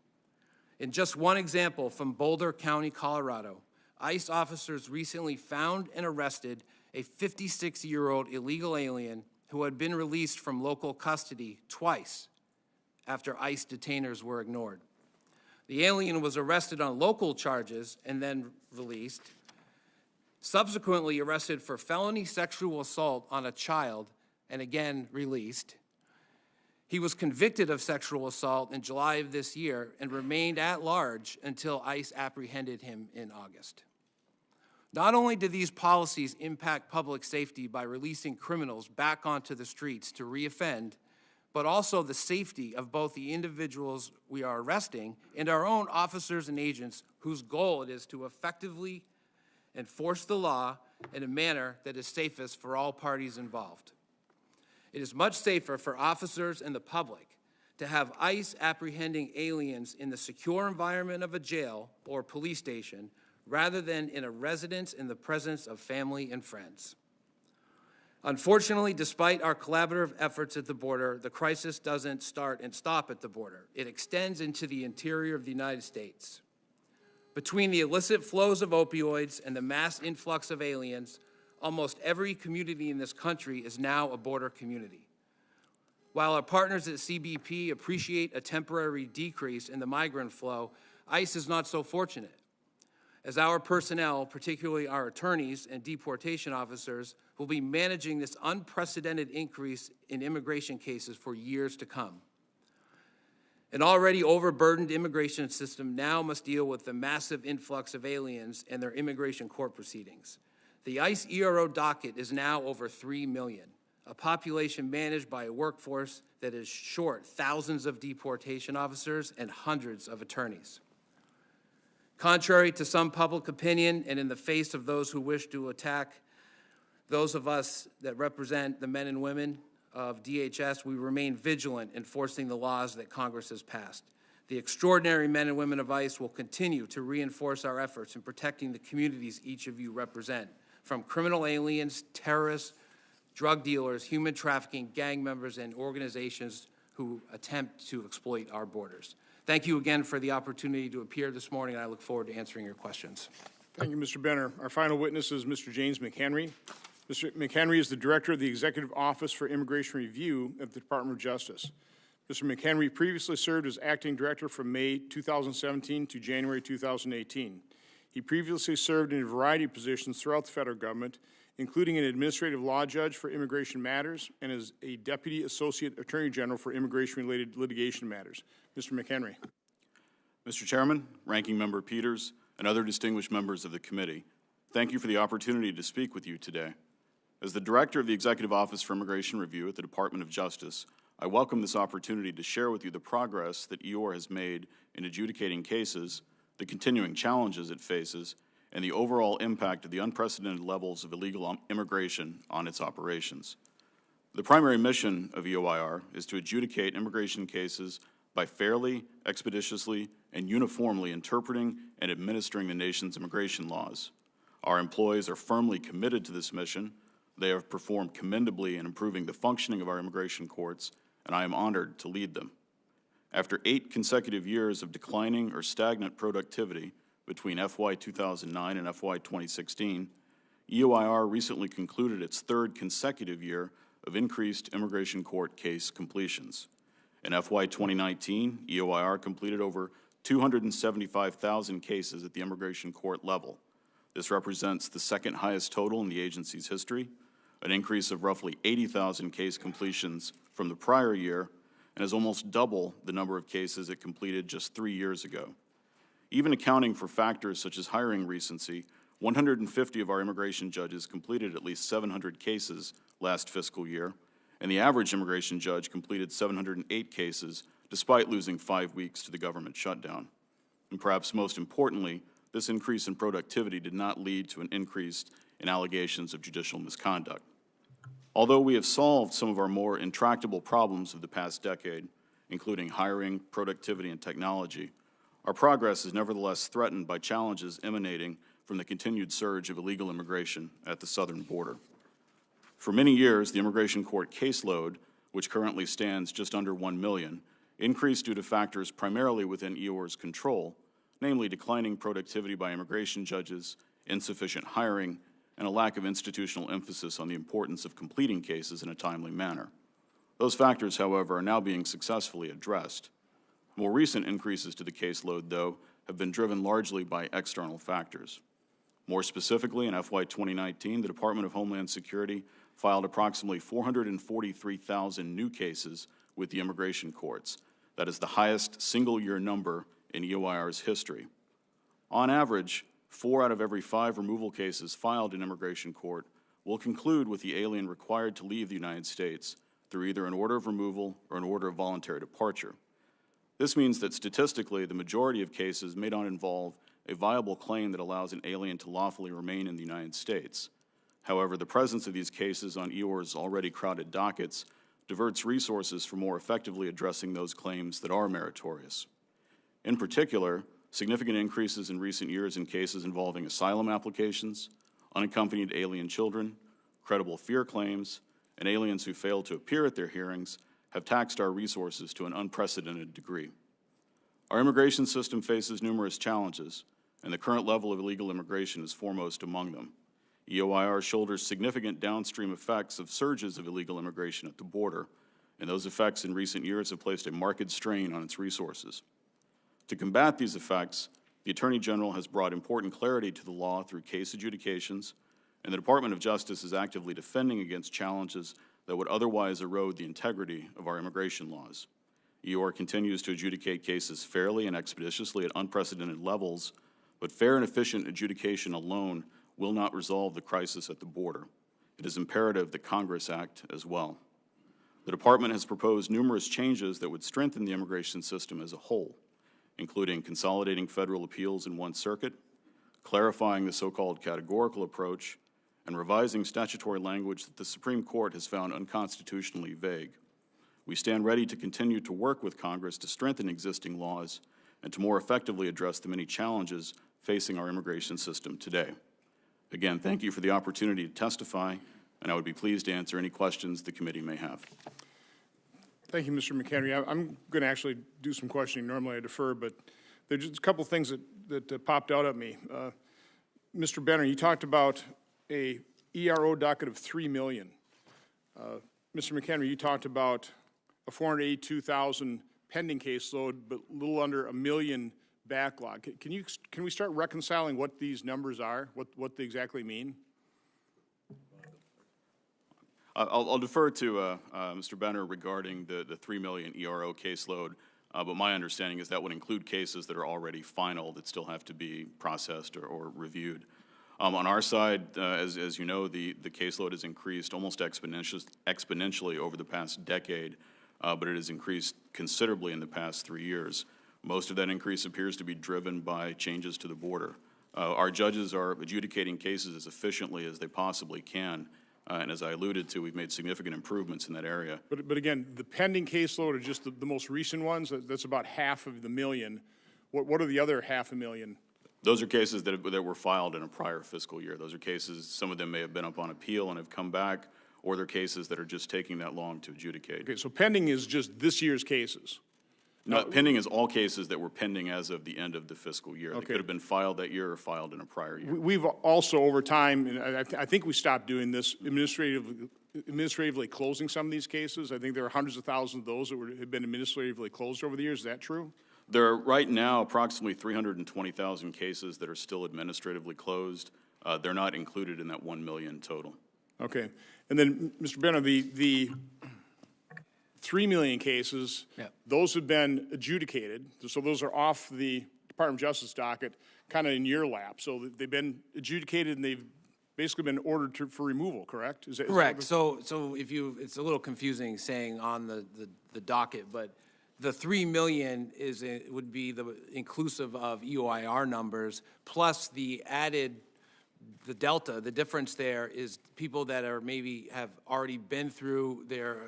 In just one example from Boulder County, Colorado, ICE officers recently found and arrested a 56-year-old illegal alien who had been released from local custody twice after ICE detainers were ignored. The alien was arrested on local charges and then released, subsequently arrested for felony sexual assault on a child and again released. He was convicted of sexual assault in July of this year and remained at large until ICE apprehended him in August. Not only do these policies impact public safety by releasing criminals back onto the streets to reoffend, but also the safety of both the individuals we are arresting and our own officers and agents whose goal it is to effectively enforce the law in a manner that is safest for all parties involved. It is much safer for officers and the public to have ICE apprehending aliens in the secure environment of a jail or police station rather than in a residence in the presence of family and friends. Unfortunately, despite our collaborative efforts at the border, the crisis doesn't start and stop at the border. It extends into the interior of the United States. Between the illicit flows of opioids and the mass influx of aliens, almost every community in this country is now a border community. While our partners at CBP appreciate a temporary decrease in the migrant flow, ICE is not so fortunate, as our personnel, particularly our attorneys and deportation officers, will be managing this unprecedented increase in immigration cases for years to come. An already overburdened immigration system now must deal with the massive influx of aliens and their immigration court proceedings. The ICE ERO docket is now over 3 million, a population managed by a workforce that is short thousands of deportation officers and hundreds of attorneys. Contrary to some public opinion and in the face of those who wish to attack those of us that represent the men and women of DHS, we remain vigilant enforcing the laws that Congress has passed. The extraordinary men and women of ICE will continue to reinforce our efforts in protecting the communities each of you represent, from criminal aliens, terrorists, drug dealers, human trafficking, gang members, and organizations who attempt to exploit our borders. Thank you again for the opportunity to appear this morning, and I look forward to answering your questions. Thank you, Mr. Benner. Our final witness is Mr. James McHenry. Mr. McHenry is the Director of the Executive Office for Immigration Review at the Department of Justice. Mr. McHenry previously served as Acting Director from May 2017 to January 2018. He previously served in a variety of positions throughout the federal government, including an administrative law judge for immigration matters and as a Deputy Associate Attorney General for immigration-related litigation matters. Mr. McHenry. Mr. Chairman, Ranking Member Peters, and other distinguished members of the committee, thank you for the opportunity to speak with you today. As the Director of the Executive Office for Immigration Review at the Department of Justice, I welcome this opportunity to share with you the progress that EOR has made in adjudicating cases, the continuing challenges it faces, and the overall impact of the unprecedented levels of illegal immigration on its operations. The primary mission of EOIR is to adjudicate immigration cases by fairly, expeditiously, and uniformly interpreting and administering the nation's immigration laws. Our employees are firmly committed to this mission. They have performed commendably in improving the functioning of our immigration courts, and I am honored to lead them. After 8 consecutive years of declining or stagnant productivity between FY 2009 and FY 2016, EOIR recently concluded its 3rd consecutive year of increased immigration court case completions. In FY 2019, EOIR completed over 275,000 cases at the immigration court level. This represents the 2nd highest total in the agency's history, an increase of roughly 80,000 case completions from the prior year, and is almost double the number of cases it completed just 3 years ago. Even accounting for factors such as hiring recency, 150 of our immigration judges completed at least 700 cases last fiscal year, and the average immigration judge completed 708 cases despite losing 5 weeks to the government shutdown. And perhaps most importantly, this increase in productivity did not lead to an increase in allegations of judicial misconduct. Although we have solved some of our more intractable problems of the past decade, including hiring, productivity, and technology, our progress is nevertheless threatened by challenges emanating from the continued surge of illegal immigration at the southern border. For many years, the immigration court caseload, which currently stands just under 1 million, increased due to factors primarily within EOIR's control, namely declining productivity by immigration judges, insufficient hiring, and a lack of institutional emphasis on the importance of completing cases in a timely manner. Those factors, however, are now being successfully addressed. More recent increases to the caseload, though, have been driven largely by external factors. More specifically, in FY 2019, the Department of Homeland Security filed approximately 443,000 new cases with the immigration courts. That is the highest single-year number in EOIR's history. On average, 4 out of every 5 removal cases filed in immigration court will conclude with the alien required to leave the United States through either an order of removal or an order of voluntary departure. This means that statistically, the majority of cases may not involve a viable claim that allows an alien to lawfully remain in the United States. However, the presence of these cases on EOR's already crowded dockets diverts resources for more effectively addressing those claims that are meritorious. In particular, significant increases in recent years in cases involving asylum applications, unaccompanied alien children, credible fear claims, and aliens who fail to appear at their hearings have taxed our resources to an unprecedented degree. Our immigration system faces numerous challenges, and the current level of illegal immigration is foremost among them. EOIR shoulders significant downstream effects of surges of illegal immigration at the border, and those effects in recent years have placed a marked strain on its resources. To combat these effects, the Attorney General has brought important clarity to the law through case adjudications, and the Department of Justice is actively defending against challenges that would otherwise erode the integrity of our immigration laws. EOR continues to adjudicate cases fairly and expeditiously at unprecedented levels, but fair and efficient adjudication alone will not resolve the crisis at the border. It is imperative that Congress act as well. The Department has proposed numerous changes that would strengthen the immigration system as a whole, including consolidating federal appeals in one circuit, clarifying the so-called categorical approach, and revising statutory language that the Supreme Court has found unconstitutionally vague. We stand ready to continue to work with Congress to strengthen existing laws and to more effectively address the many challenges facing our immigration system today. Again, thank you for the opportunity to testify, and I would be pleased to answer any questions the committee may have. Thank you, Mr. McHenry. I'm going to actually do some questioning. Normally I defer, but there's just a couple of things that popped out at me. Mr. Benner, you talked about a ERO docket of 3 million. Mr. McHenry, you talked about a 482,000 pending caseload, but a little under 1 million backlog. Can we start reconciling what these numbers are, what they exactly mean? I'll defer to Mr. Benner regarding the 3 million ERO caseload, but my understanding is that would include cases that are already final that still have to be processed or reviewed. On our side, as you know, the caseload has increased almost exponentially over the past decade, but it has increased considerably in the past 3 years. Most of that increase appears to be driven by changes to the border. Our judges are adjudicating cases as efficiently as they possibly can, and as I alluded to, we've made significant improvements in that area. But again, the pending caseload are just the most recent ones. That's about half of the million. What are the other 500,000? Those are cases that were filed in a prior fiscal year. Those are cases, some of them may have been up on appeal and have come back, or they're cases that are just taking that long to adjudicate. Okay, so pending is just this year's cases. No, pending is all cases that were pending as of the end of the fiscal year. Okay. They could have been filed that year or filed in a prior year. We've also, over time, and I think we stopped doing this, administratively closing some of these cases. I think there are hundreds of thousands of those that have been administratively closed over the years. Is that true? There are right now approximately 320,000 cases that are still administratively closed. They're not included in that 1 million total. Okay. And then, Mr. Benner, the 3 million cases, those have been adjudicated. So those are off the Department of Justice docket, kind of in your lap. So they've been adjudicated and they've basically been ordered for removal, correct? Is that Correct. So if it's a little confusing saying on the docket, but the 3 million would be the inclusive of EOIR numbers plus the added, the delta. The difference there is people that are maybe have already been through their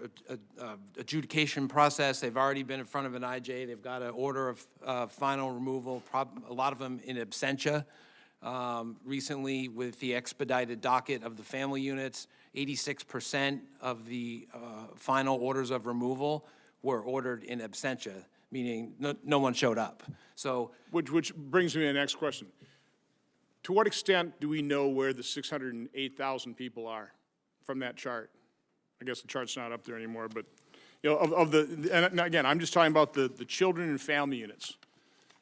adjudication process. They've already been in front of an IJ. They've got an order of final removal. A lot of them in absentia. Recently, with the expedited docket of the family units, 86% of the final orders of removal were ordered in absentia, meaning no one showed up. So, which brings me to the next question. To what extent do we know where the 608,000 people are from that chart? I guess the chart's not up there anymore, but you know, and again, I'm just talking about the children and family units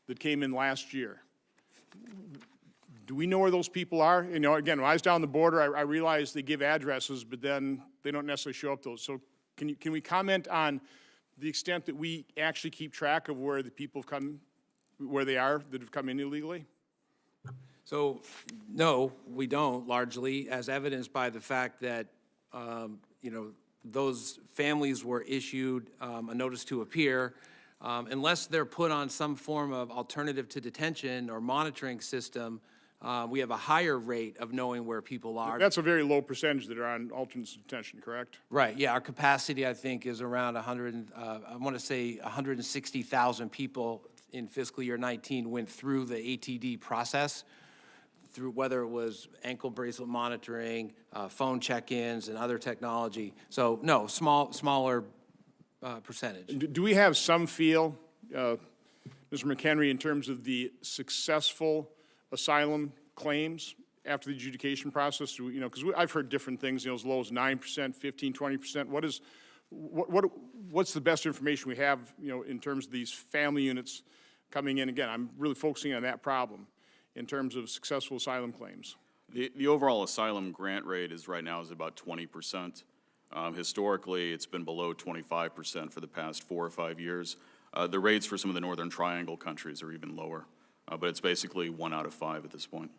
that came in last year. Do we know where those people are? You know, again, when I was down the border, I realized they give addresses, but then they don't necessarily show up those. So can we comment on the extent that we actually keep track of where the people have come, where they are that have come in illegally? So, no, we don't, largely, as evidenced by the fact that, you know, those families were issued a notice to appear. Unless they're put on some form of alternative to detention or monitoring system, we have a higher rate of knowing where people are. That's a very low percentage that are on alternate detention, correct? Right, yeah, our capacity, I think, is around 100, I want to say 160,000 people in fiscal year 19 went through the ATD process, through whether it was ankle bracelet monitoring, phone check-ins, and other technology. So, no, smaller percentage. Do we have some feel, Mr. McHenry, in terms of the successful asylum claims after the adjudication process? Do we, you know, because I've heard different things, you know, as low as 9%, 15, 20%. What's the best information we have, you know, in terms of these family units coming in? Again, I'm really focusing on that problem in terms of successful asylum claims. The overall asylum grant rate is right now is about 20%. Historically, it's been below 25% for the past 4 or 5 years. The rates for some of the Northern Triangle countries are even lower, but it's basically 1 out of 5 at this point.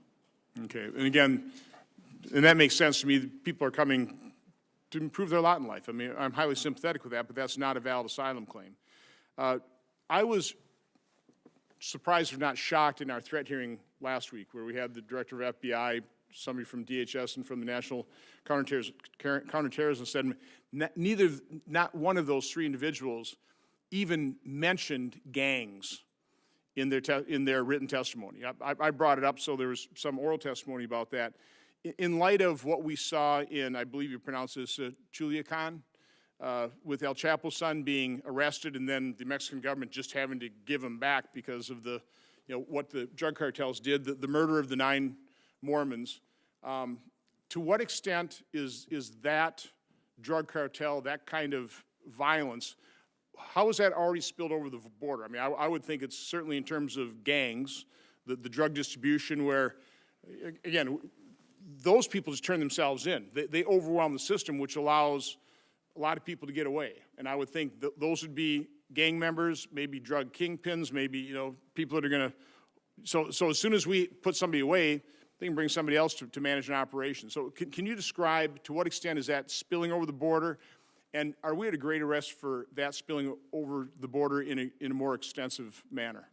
Okay, and again, and that makes sense to me. People are coming to improve their lot in life. I mean, I'm highly sympathetic with that, but that's not a valid asylum claim. I was surprised, if not shocked, in our threat hearing last week, where we had the director of FBI, somebody from DHS, and from the National Counterterrorism said not one of those 3 individuals even mentioned gangs in their written testimony. I brought it up, so there was some oral testimony about that. In light of what we saw in, I believe you pronounce this, Culiacan, with El Chapo's son being arrested and then the Mexican government just having to give him back because of the, you know, what the drug cartels did, the murder of the 9 Mormons. To what extent is that drug cartel, that kind of violence, how has that already spilled over the border? I mean, I would think it's certainly in terms of gangs, the drug distribution where, again, those people just turn themselves in. They overwhelm the system, which allows a lot of people to get away. And I would think those would be gang members, maybe drug kingpins, maybe, you know, people that are going to, so as soon as we put somebody away, they can bring somebody else to manage an operation. So can you describe to what extent is that spilling over the border? And are we at a greater risk for that spilling over the border in a more extensive manner?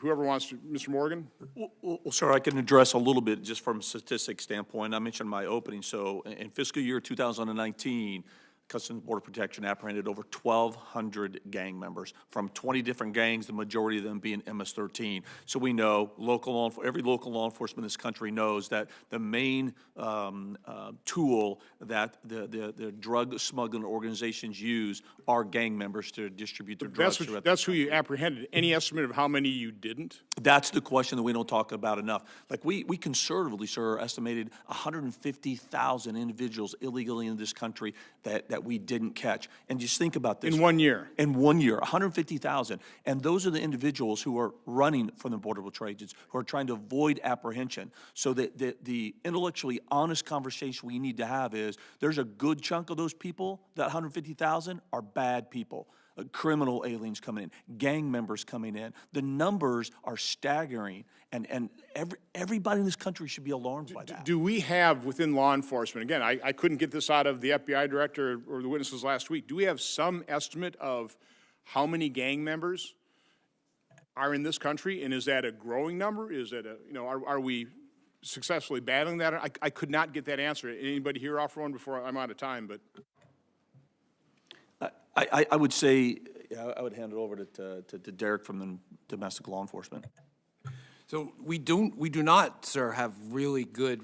Whoever wants to, Mr. Morgan? Well, sir, I can address a little bit just from a statistics standpoint. I mentioned my opening. So in fiscal year 2019, Customs and Border Protection apprehended over 1,200 gang members from 20 different gangs, the majority of them being MS-13. So we know every local law enforcement in this country knows that the main tool that the drug smuggling organizations use are gang members to distribute their drugs. That's who you apprehended. Any estimate of how many you didn't? That's the question that we don't talk about enough. Like we conservatively, sir, estimated 150,000 individuals illegally in this country that we didn't catch. And just think about this. In 1 year? In 1 year, 150,000. And those are the individuals who are running from the Border Patrol agents, who are trying to avoid apprehension. So that the intellectually honest conversation we need to have is there's a good chunk of those people, that 150,000, are bad people. Criminal aliens coming in, gang members coming in. The numbers are staggering, and everybody in this country should be alarmed by that. Do we have within law enforcement, again, I couldn't get this out of the FBI director or the witnesses last week, do we have some estimate of how many gang members are in this country, and is that a growing number? Is that a, you know, are we successfully battling that? I could not get that answer. Anybody here offer one before I'm out of time? But I would say, I would hand it over to Derek from the domestic law enforcement. So we do not, sir, have really good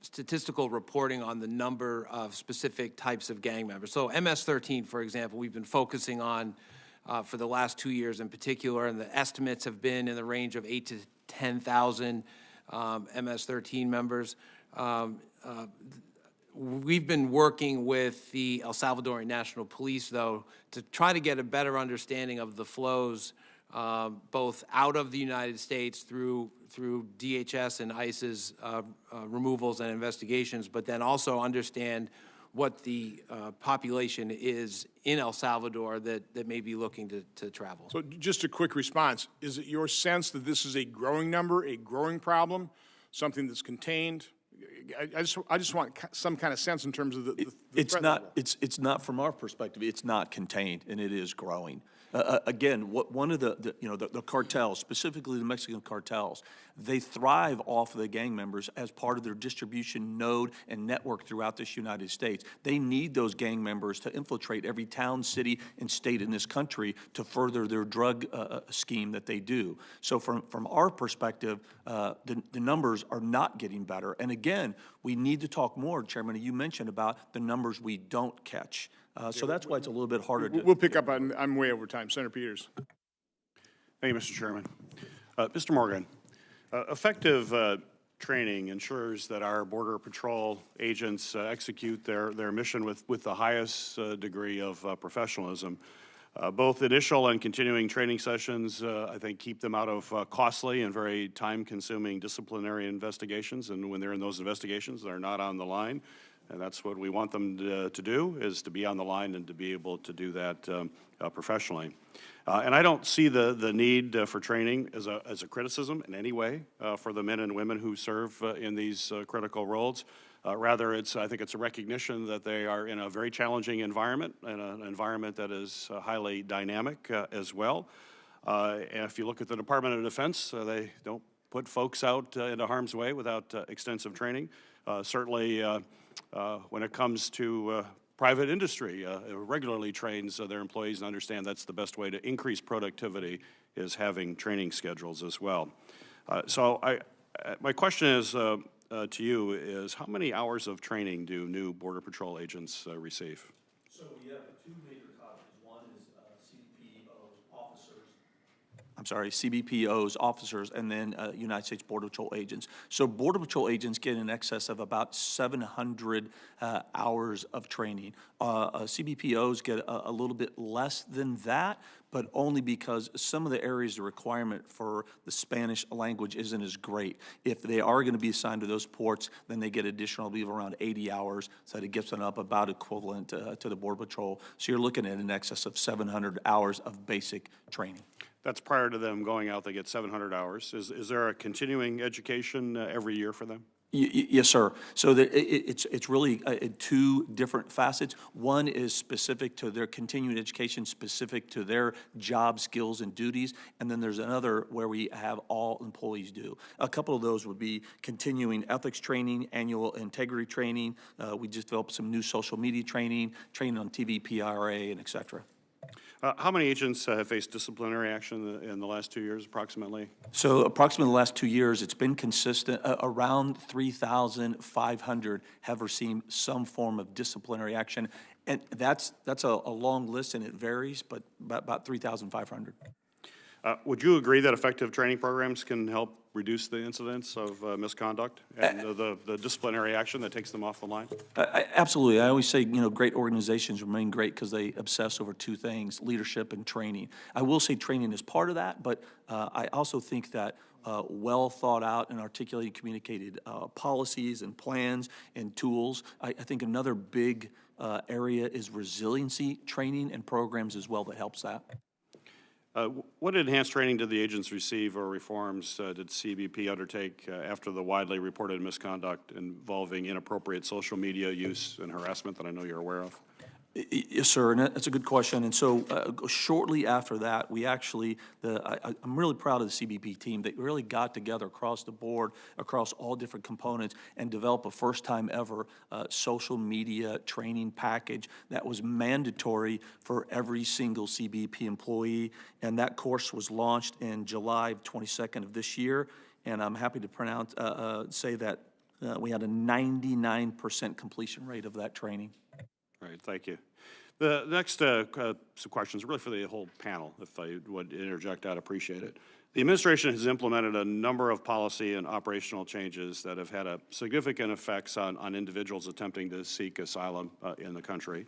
statistical reporting on the number of specific types of gang members. So MS-13, for example, we've been focusing on for the last 2 years in particular, and the estimates have been in the range of 8,000 to 10,000 MS-13 members. We've been working with the El Salvadorian National Police, though, to try to get a better understanding of the flows, both out of the United States through DHS and ICE's removals and investigations, but then also understand what the population is in El Salvador that may be looking to travel. So just a quick response. Is it your sense that this is a growing number, a growing problem, something that's contained? I just want some kind of sense in terms of the It's threat not, level. it's not, from our perspective, it's not contained, and it is growing. Again, one of the cartels, specifically the Mexican cartels, they thrive off of the gang members as part of their distribution node and network throughout this United States. They need those gang members to infiltrate every town, city, and state in this country to further their drug scheme that they do. So from our perspective, the numbers are not getting better. And again, we need to talk more, Chairman. You mentioned about the numbers we don't catch. So that's why it's a little bit harder to. We'll pick up on, I'm way over time. Senator Peters. Thank you, Mr. Chairman. Mr. Morgan, effective training ensures that our Border Patrol agents execute their mission with the highest degree of professionalism. Both initial and continuing training sessions, I think, keep them out of costly and very time-consuming disciplinary investigations. And when they're in those investigations, they're not on the line. And that's what we want them to do, is to be on the line and to be able to do that professionally. And I don't see the need for training as a criticism in any way for the men and women who serve in these critical roles. Rather, I think it's a recognition that they are in a very challenging environment, and an environment that is highly dynamic as well. And if you look at the Department of Defense, they don't put folks out into harm's way without extensive training. Certainly, when it comes to private industry, regularly trains their employees and understand that's the best way to increase productivity is having training schedules as well. So my question is to you is, how many hours of training do new Border Patrol agents receive? So we have two major colleges. One is CBPO's officers, and then United States Border Patrol agents. So Border Patrol agents get in excess of about 700 hours of training. CBPOs get a little bit less than that, but only because some of the areas of requirement for the Spanish language isn't as great. If they are going to be assigned to those ports, then they get additional, I believe, around 80 hours, so that it gets them up about equivalent to the Border Patrol. So you're looking at an excess of 700 hours of basic training. That's prior to them going out, they get 700 hours. Is there a continuing education every year for them? Yes, sir. So it's really two different facets. One is specific to their continuing education, specific to their job skills and duties, and then there's another where we have all employees do. A couple of those would be continuing ethics training, annual integrity training. We just developed some new social media training on TV, PRA, and et cetera. How many agents have faced disciplinary action in the last 2 years, approximately? So approximately the last 2 years, it's been consistent. Around 3,500 have received some form of disciplinary action. And that's a long list, and it varies, but about 3,500. Would you agree that effective training programs can help reduce the incidence of misconduct and the disciplinary action that takes them off the line? Absolutely. I always say, great organizations remain great because they obsess over two things: leadership and training. I will say training is part of that, but I also think that well thought out and articulated, communicated policies and plans and tools. I think another big area is resiliency training and programs as well that helps that. What enhanced training did the agents receive, or reforms did CBP undertake after the widely reported misconduct involving inappropriate social media use and harassment that I know you're aware of? Yes, sir, and that's a good question. And so shortly after that, we actually, I'm really proud of the CBP team. They really got together across the board, across all different components, and developed a first-time ever social media training package that was mandatory for every single CBP employee. And that course was launched in July 22nd of this year. And I'm happy to say that we had a 99% completion rate of that training. All right, thank you. The next some questions really for the whole panel. If I would interject, I'd appreciate it. The administration has implemented a number of policy and operational changes that have had significant effects on individuals attempting to seek asylum in the country.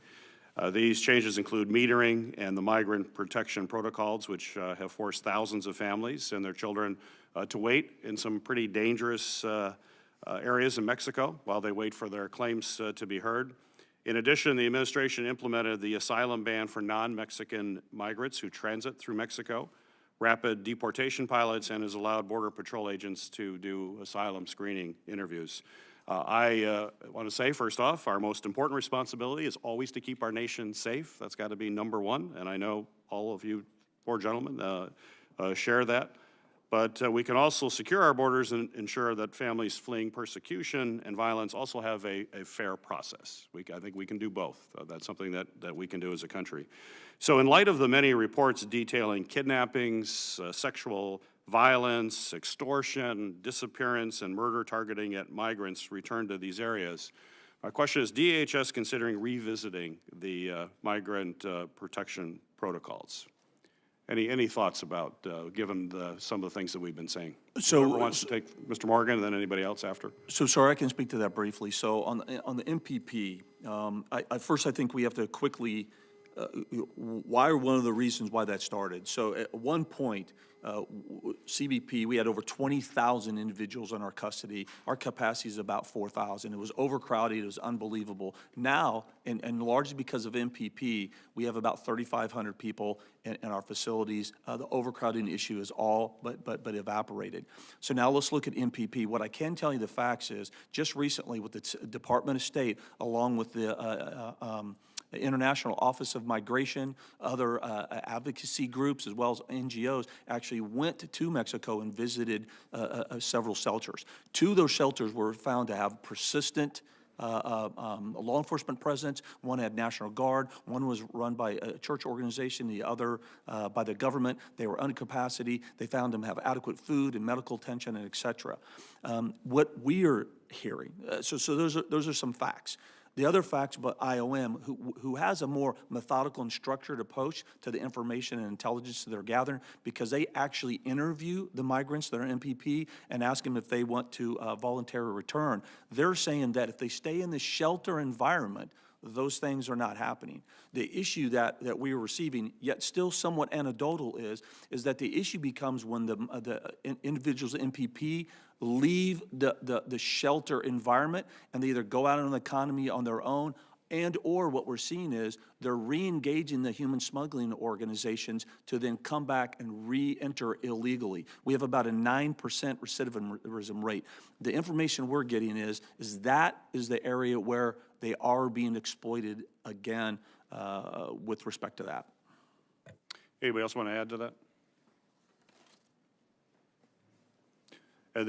These changes include metering and the migrant protection protocols, which have forced thousands of families and their children to wait in some pretty dangerous areas in Mexico while they wait for their claims to be heard. In addition, the administration implemented the asylum ban for non-Mexican migrants who transit through Mexico, rapid deportation pilots, and has allowed Border Patrol agents to do asylum screening interviews. I want to say, first off, our most important responsibility is always to keep our nation safe. That's got to be number one, and I know all of you four gentlemen share that. But we can also secure our borders and ensure that families fleeing persecution and violence also have a fair process. I think we can do both. That's something that we can do as a country. So in light of the many reports detailing kidnappings, sexual violence, extortion, disappearance, and murder targeting at migrants returned to these areas, my question is, DHS considering revisiting the migrant protection protocols? Any thoughts about, given some of the things that we've been saying? So, whoever wants to take Mr. Morgan, and then anybody else after? So, sorry, I can speak to that briefly. So, on the MPP, first I think we have to quickly, why are one of the reasons why that started? So, at one point, CBP, we had over 20,000 individuals in our custody. Our capacity is about 4,000. It was overcrowded. It was unbelievable. Now, and largely because of MPP, we have about 3,500 people in our facilities. The overcrowding issue is all but evaporated. So now let's look at MPP. What I can tell you the facts is, just recently with the Department of State, along with the International Office of Migration, other advocacy groups, as well as NGOs, actually went to Mexico and visited several shelters. Two of those shelters were found to have persistent law enforcement presence. One had National Guard. One was run by a church organization. The other by the government. They were under capacity. They found them have adequate food and medical attention, and et cetera. What we are hearing, so those are some facts. The other facts about IOM, who has a more methodical and structured approach to the information and intelligence that they're gathering, because they actually interview the migrants that are MPP and ask them if they want to voluntarily return. They're saying that if they stay in the shelter environment, those things are not happening. The issue that we are receiving, yet still somewhat anecdotal, is that the issue becomes when the individuals MPP leave the shelter environment and they either go out in the economy on their own, and or what we're seeing is they're re-engaging the human smuggling organizations to then come back and re-enter illegally. We have about a 9% recidivism rate. The information we're getting is that is the area where they are being exploited again with respect to that. Anybody else want to add to that? And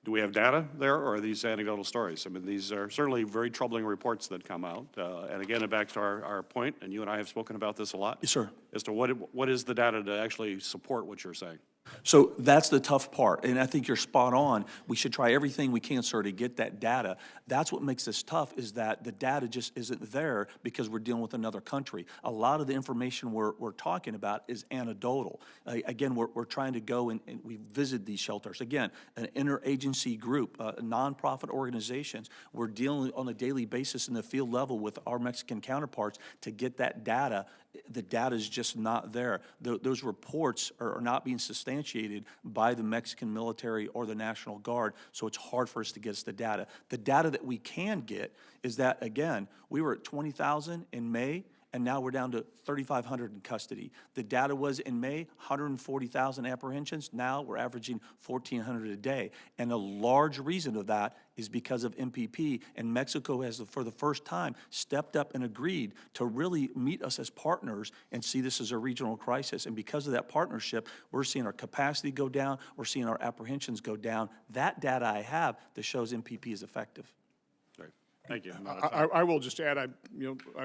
do we have data there, or are these anecdotal stories? I mean, these are certainly very troubling reports that come out. And again, back to our point, and you and I have spoken about this a lot. Yes, sir. As to what is the data to actually support what you're saying? So that's the tough part, and I think you're spot on. We should try everything we can, sir, to get that data. That's what makes this tough, is that the data just isn't there because we're dealing with another country. A lot of the information we're talking about is anecdotal. Again, we're trying to go and we visit these shelters. Again, an interagency group, nonprofit organizations. We're dealing on a daily basis in the field level with our Mexican counterparts to get that data. The data is just not there. Those reports are not being substantiated by the Mexican military or the National Guard, so it's hard for us to get us the data. The data that we can get is that, again, we were at 20,000 in May, and now we're down to 3,500 in custody. The data was in May, 140,000 apprehensions. Now we're averaging 1,400 a day. And a large reason of that is because of MPP, and Mexico has, for the first time, stepped up and agreed to really meet us as partners and see this as a regional crisis. And because of that partnership, we're seeing our capacity go down, we're seeing our apprehensions go down. That data I have that shows MPP is effective. Thank you. I will just add, I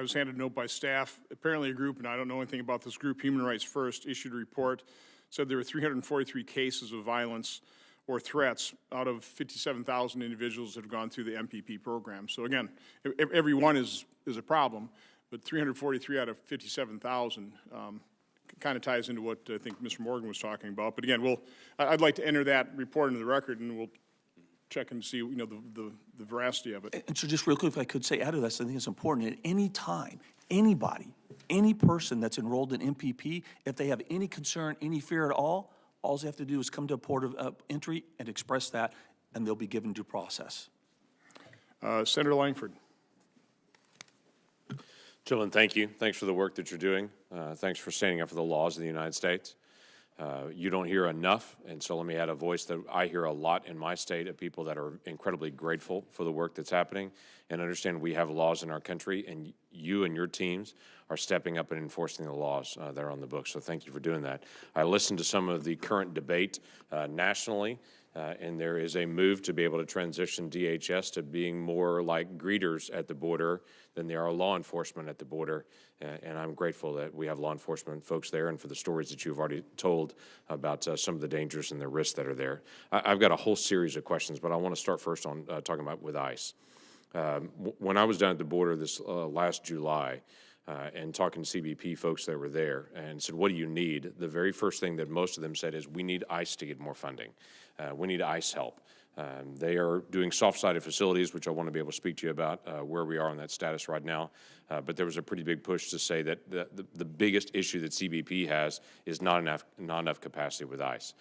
was handed a note by staff. Apparently a group, and I don't know anything about this group, Human Rights First, issued a report, said there were 343 cases of violence or threats out of 57,000 individuals that have gone through the MPP program. So again, every one is a problem, but 343 out of 57,000 kind of ties into what I think Mr. Morgan was talking about. But again, I'd like to enter that report into the record, and we'll check and see, the veracity of it. And so just real quick, if I could say, add to that, I think it's important. At any time, anybody, any person that's enrolled in MPP, if they have any concern, any fear at all they have to do is come to a port of entry and express that, and they'll be given due process. Senator Langford. Gentlemen, thank you. Thanks for the work that you're doing. Thanks for standing up for the laws of the United States. You don't hear enough, and so let me add a voice that I hear a lot in my state of people that are incredibly grateful for the work that's happening and understand we have laws in our country, and you and your teams are stepping up and enforcing the laws that are on the books. So thank you for doing that. I listened to some of the current debate nationally. And there is a move to be able to transition DHS to being more like greeters at the border than they are law enforcement at the border. And I'm grateful that we have law enforcement folks there and for the stories that you've already told about some of the dangers and the risks that are there. I've got a whole series of questions, but I want to start first on talking about with ICE. When I was down at the border this last July, and talking to CBP folks that were there and said, what do you need? The very first thing that most of them said is, we need ICE to get more funding. We need ICE help. They are doing soft-sided facilities, which I want to be able to speak to you about where we are on that status right now. But there was a pretty big push to say that the biggest issue that CBP has is not enough capacity with ICE.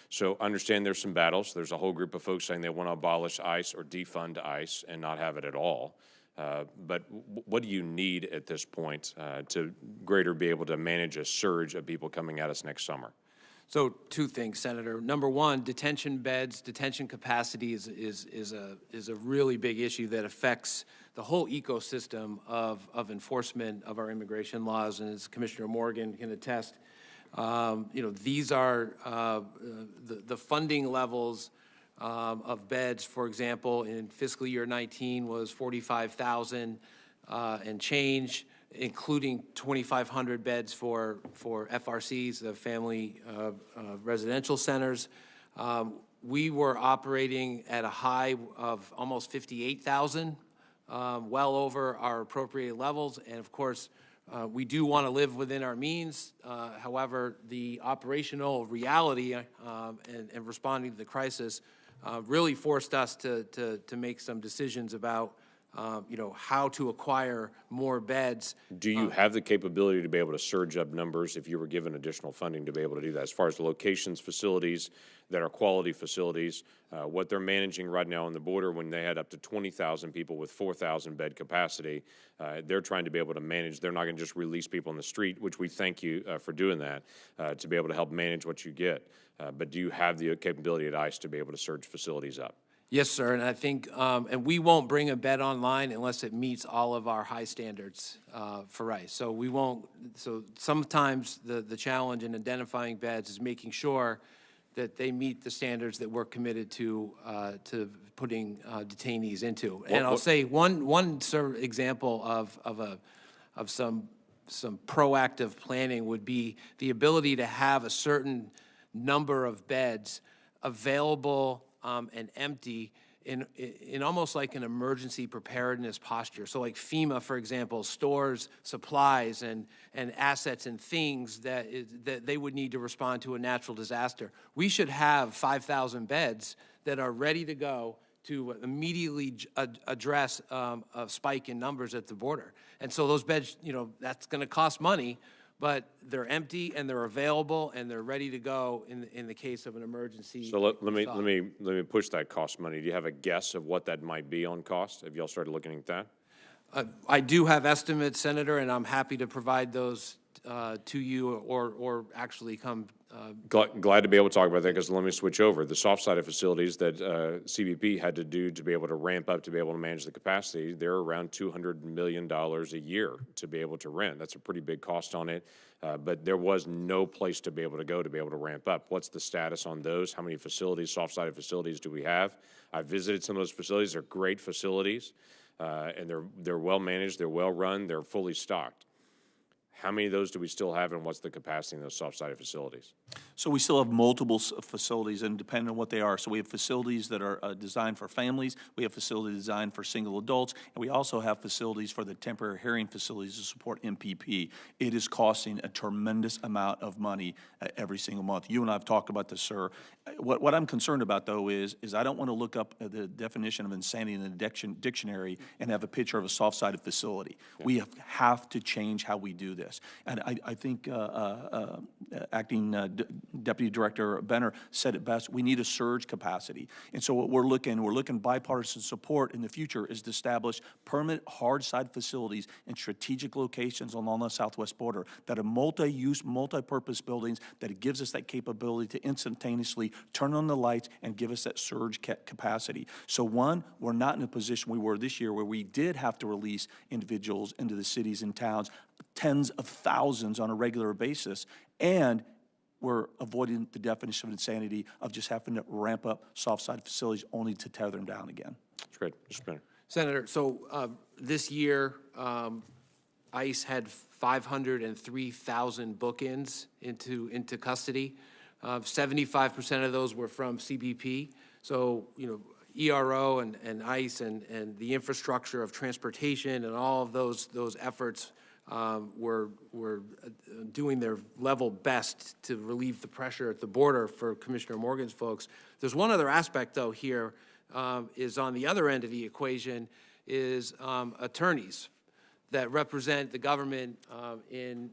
So understand there's some battles. There's a whole group of folks saying they want to abolish ICE or defund ICE and not have it at all. But what do you need at this point to greater be able to manage a surge of people coming at us next summer? So two things, Senator. Number one, detention beds, detention capacity is a really big issue that affects the whole ecosystem of enforcement of our immigration laws. And as Commissioner Morgan can attest, these are the funding levels of beds, for example, in fiscal year 19 was 45,000 and change, including 2,500 beds for FRCs, the family residential centers. We were operating at a high of almost 58,000, well over our appropriate levels. And of course, we do want to live within our means. However, the operational reality and responding to the crisis really forced us to make some decisions about how to acquire more beds. Do you have the capability to be able to surge up numbers if you were given additional funding to be able to do that? As far as the locations, facilities that are quality facilities, what they're managing right now on the border when they had up to 20,000 people with 4,000 bed capacity, they're trying to be able to manage. They're not going to just release people on the street, which we thank you for doing that, to be able to help manage what you get. But do you have the capability at ICE to be able to surge facilities up? Yes, sir, and I think, and we won't bring a bed online unless it meets all of our high standards for ICE. So we won't, so sometimes the challenge in identifying beds is making sure that they meet the standards that we're committed to putting detainees into. And I'll say one sort of example of some proactive planning would be the ability to have a certain number of beds available and empty in almost like an emergency preparedness posture. So like FEMA, for example, stores supplies and assets and things that they would need to respond to a natural disaster. We should have 5,000 beds that are ready to go to immediately address a spike in numbers at the border. And so those beds, that's going to cost money, but they're empty and they're available and they're ready to go in the case of an emergency. So let me push that cost money. Do you have a guess of what that might be on cost? Have y'all started looking at that? I do have estimates, Senator, and I'm happy to provide those to you or actually come. Glad to be able to talk about that, because let me switch over. The soft-sided facilities that CBP had to do to be able to ramp up to be able to manage the capacity, they're around $200 million a year to be able to rent. That's a pretty big cost on it, but there was no place to be able to go to be able to ramp up. What's the status on those? How many facilities, soft-sided facilities, do we have? I visited some of those facilities. They're great facilities, and they're well-managed, they're well-run, they're fully stocked. How many of those do we still have, and what's the capacity in those soft-sided facilities? So we still have multiple facilities, and depending on what they are. So we have facilities that are designed for families. We have facilities designed for single adults. And we also have facilities for the temporary hearing facilities to support MPP. It is costing a tremendous amount of money every single month. You and I have talked about this, sir. What I'm concerned about, though, is I don't want to look up the definition of insanity in the dictionary and have a picture of a soft-sided facility. Yeah. We have to change how we do this. And I think Acting Deputy Director Benner said it best, we need a surge capacity. And so what we're looking bipartisan support in the future is to establish permanent hard-side facilities in strategic locations along the southwest border that are multi-use, multi-purpose buildings that it gives us that capability to instantaneously turn on the lights and give us that surge capacity. So one, we're not in a position we were this year where we did have to release individuals into the cities and towns, tens of thousands on a regular basis, and we're avoiding the definition of insanity of just having to ramp up soft-side facilities only to tear them down again. That's great. Mr. Benner. Senator, so this year, ICE had 503,000 bookings into custody. 75% of those were from CBP. So, you know, ERO and ICE and the infrastructure of transportation and all of those efforts were doing their level best to relieve the pressure at the border for Commissioner Morgan's folks. There's one other aspect, though, here is on the other end of the equation is attorneys that represent the government in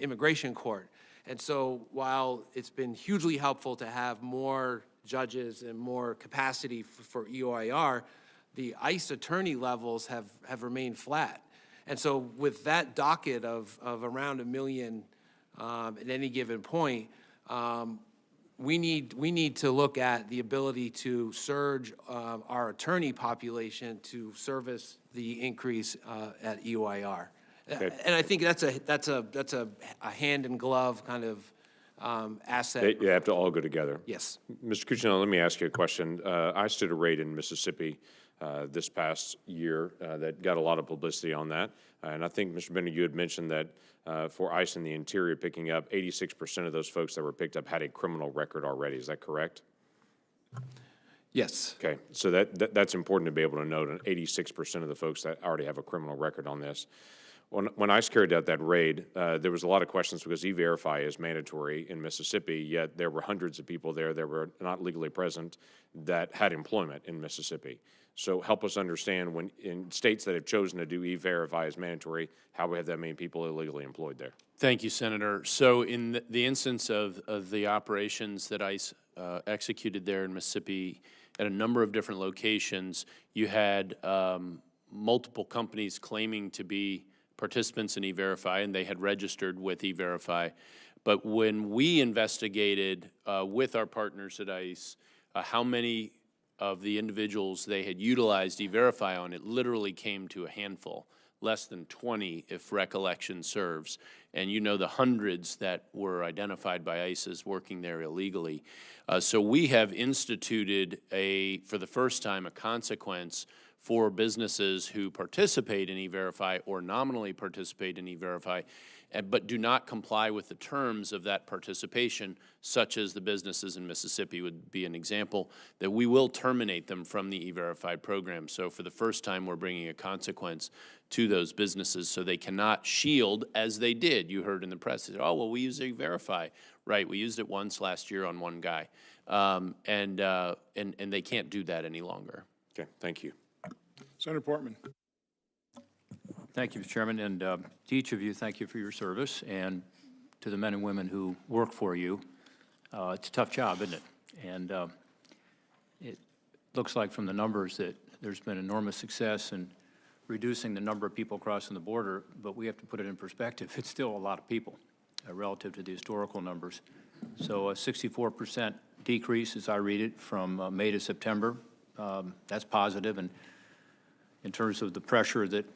immigration court. And so while it's been hugely helpful to have more judges and more capacity for EOIR, the ICE attorney levels have remained flat. And so with that docket of around 1 million at any given point, we need to look at the ability to surge our attorney population to service the increase at EOIR. Okay. And I think that's a hand in glove kind of asset. They have to all go together. Yes. Mr. Cuccinelli, let me ask you a question. I stood a raid in Mississippi this past year that got a lot of publicity on that. And I think, Mr. Benner, you had mentioned that for ICE in the interior picking up, 86% of those folks that were picked up had a criminal record already. Is that correct? Yes. Okay, so that's important to be able to note, 86% of the folks that already have a criminal record on this. When ICE carried out that raid, there was a lot of questions because E-Verify is mandatory in Mississippi, yet there were hundreds of people there that were not legally present that had employment in Mississippi. So help us understand, when in states that have chosen to do E-Verify as mandatory, how we have that many people illegally employed there. Thank you, Senator. So in the instance of the operations that ICE executed there in Mississippi at a number of different locations, you had multiple companies claiming to be participants in E-Verify, and they had registered with E-Verify. But when we investigated with our partners at ICE how many of the individuals they had utilized E-Verify on, it literally came to a handful, less than 20 if recollection serves. And you know the hundreds that were identified by ICE as working there illegally. So we have instituted for the first time, a consequence for businesses who participate in E-Verify or nominally participate in E-Verify, but do not comply with the terms of that participation, such as the businesses in Mississippi would be an example, that we will terminate them from the E-Verify program. So for the first time, we're bringing a consequence to those businesses so they cannot shield as they did. You heard in the press, they said, oh, well, we use E-Verify. Right, we used it once last year on one guy. And they can't do that any longer. Okay, thank you. Senator Portman. Thank you, Mr. Chairman, and to each of you, thank you for your service, and to the men and women who work for you. It's a tough job, isn't it? And it looks like from the numbers that there's been enormous success in reducing the number of people crossing the border, but we have to put it in perspective. It's still a lot of people relative to the historical numbers. So a 64% decrease, as I read it, from May to September. That's positive, and in terms of the pressure that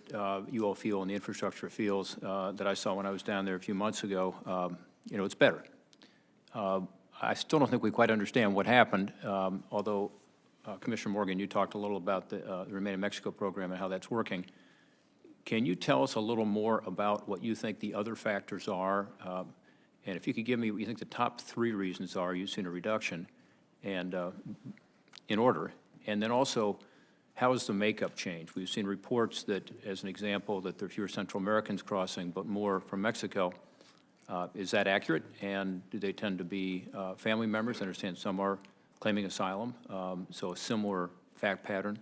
you all feel and the infrastructure feels that I saw when I was down there a few months ago, you know, it's better. I still don't think we quite understand what happened, although Commissioner Morgan, you talked a little about the Remain in Mexico program and how that's working. Can you tell us a little more about what you think the other factors are? And if you could give me what you think the top 3 reasons are you've seen a reduction, and in order, and then also, how has the makeup changed? We've seen reports that, as an example, that there are fewer Central Americans crossing, but more from Mexico. Is that accurate? And do they tend to be family members? I understand some are claiming asylum, so a similar fact pattern.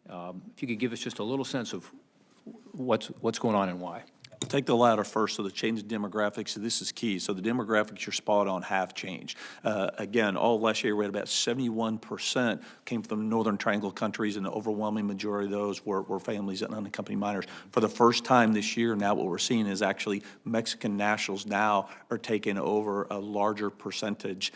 If you could give us just a little sense of what's going on and why. Take the latter first, so the change in demographics, so this is key. So the demographics, you're spot on, have changed. Again, all last year, we had about 71% came from the Northern Triangle countries, and the overwhelming majority of those were families and unaccompanied minors. For the first time this year, now what we're seeing is actually Mexican nationals now are taking over a larger percentage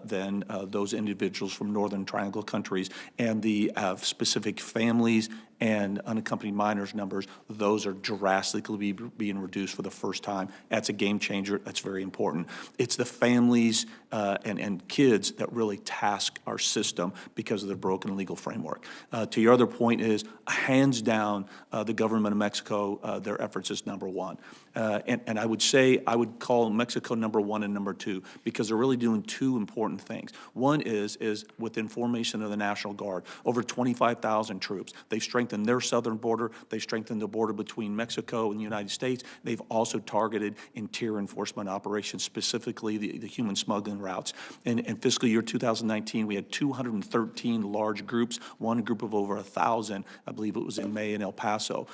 than those individuals from Northern Triangle countries, and the specific families and unaccompanied minors numbers, those are drastically being reduced for the first time. That's a game changer. That's very important. It's the families and kids that really task our system because of the broken legal framework. To your other point is, hands down, the government of Mexico, their efforts is number one. And I would say, I would call Mexico number one and number two, because they're really doing two important things. One is with the formation of the National Guard, over 25,000 troops. They've strengthened their southern border. They've strengthened the border between Mexico and the United States. They've also targeted interior enforcement operations, specifically the human smuggling routes. In fiscal year 2019, we had 213 large groups, one group of over 1,000. I believe it was in May in El Paso.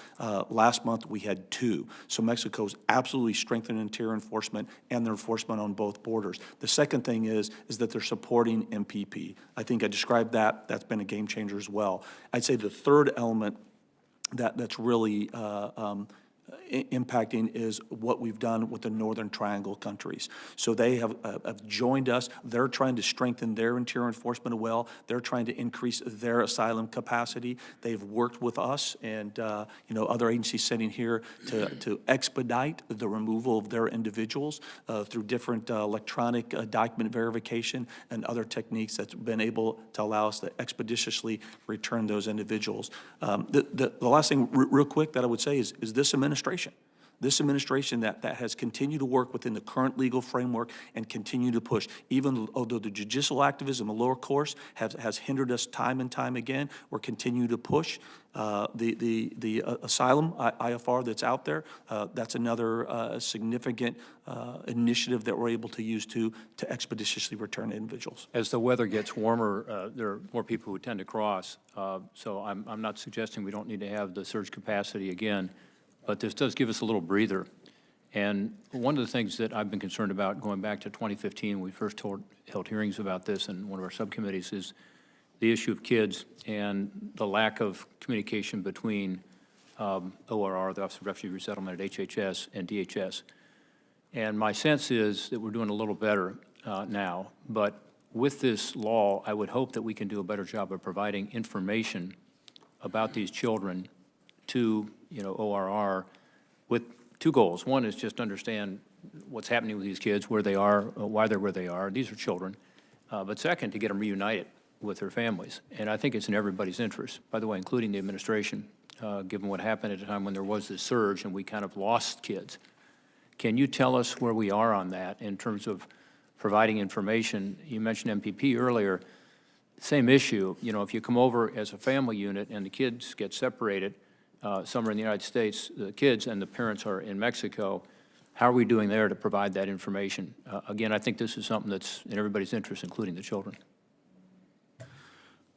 Last month, we had 2. So Mexico's absolutely strengthening interior enforcement and their enforcement on both borders. The second thing is that they're supporting MPP. I think I described that. That's been a game changer as well. I'd say the third element that's really impacting is what we've done with the Northern Triangle countries. So they have joined us. They're trying to strengthen their interior enforcement as well. They're trying to increase their asylum capacity. They've worked with us and other agencies sitting here to expedite the removal of their individuals through different electronic document verification and other techniques that's been able to allow us to expeditiously return those individuals. The last thing, real quick, that I would say is this administration. This administration that has continued to work within the current legal framework and continue to push, even although the judicial activism, the lower courts, has hindered us time and time again, we're continuing to push. The asylum IFR that's out there, that's another significant initiative that we're able to use to expeditiously return individuals. As the weather gets warmer, there are more people who tend to cross. So I'm not suggesting we don't need to have the surge capacity again, but this does give us a little breather. And one of the things that I've been concerned about going back to 2015, we first held hearings about this in one of our subcommittees, is the issue of kids and the lack of communication between ORR, the Office of Refugee Resettlement at HHS, and DHS. And my sense is that we're doing a little better now, but with this law, I would hope that we can do a better job of providing information about these children to ORR with two goals. One is just understand what's happening with these kids, where they are, why they're where they are. These are children. But second, to get them reunited with their families. And I think it's in everybody's interest, by the way, including the administration, given what happened at a time when there was this surge and we kind of lost kids. Can you tell us where we are on that in terms of providing information? You mentioned MPP earlier. Same issue. If you come over as a family unit and the kids get separated, some are in the United States, the kids, and the parents are in Mexico. How are we doing there to provide that information? Again, I think this is something that's in everybody's interest, including the children.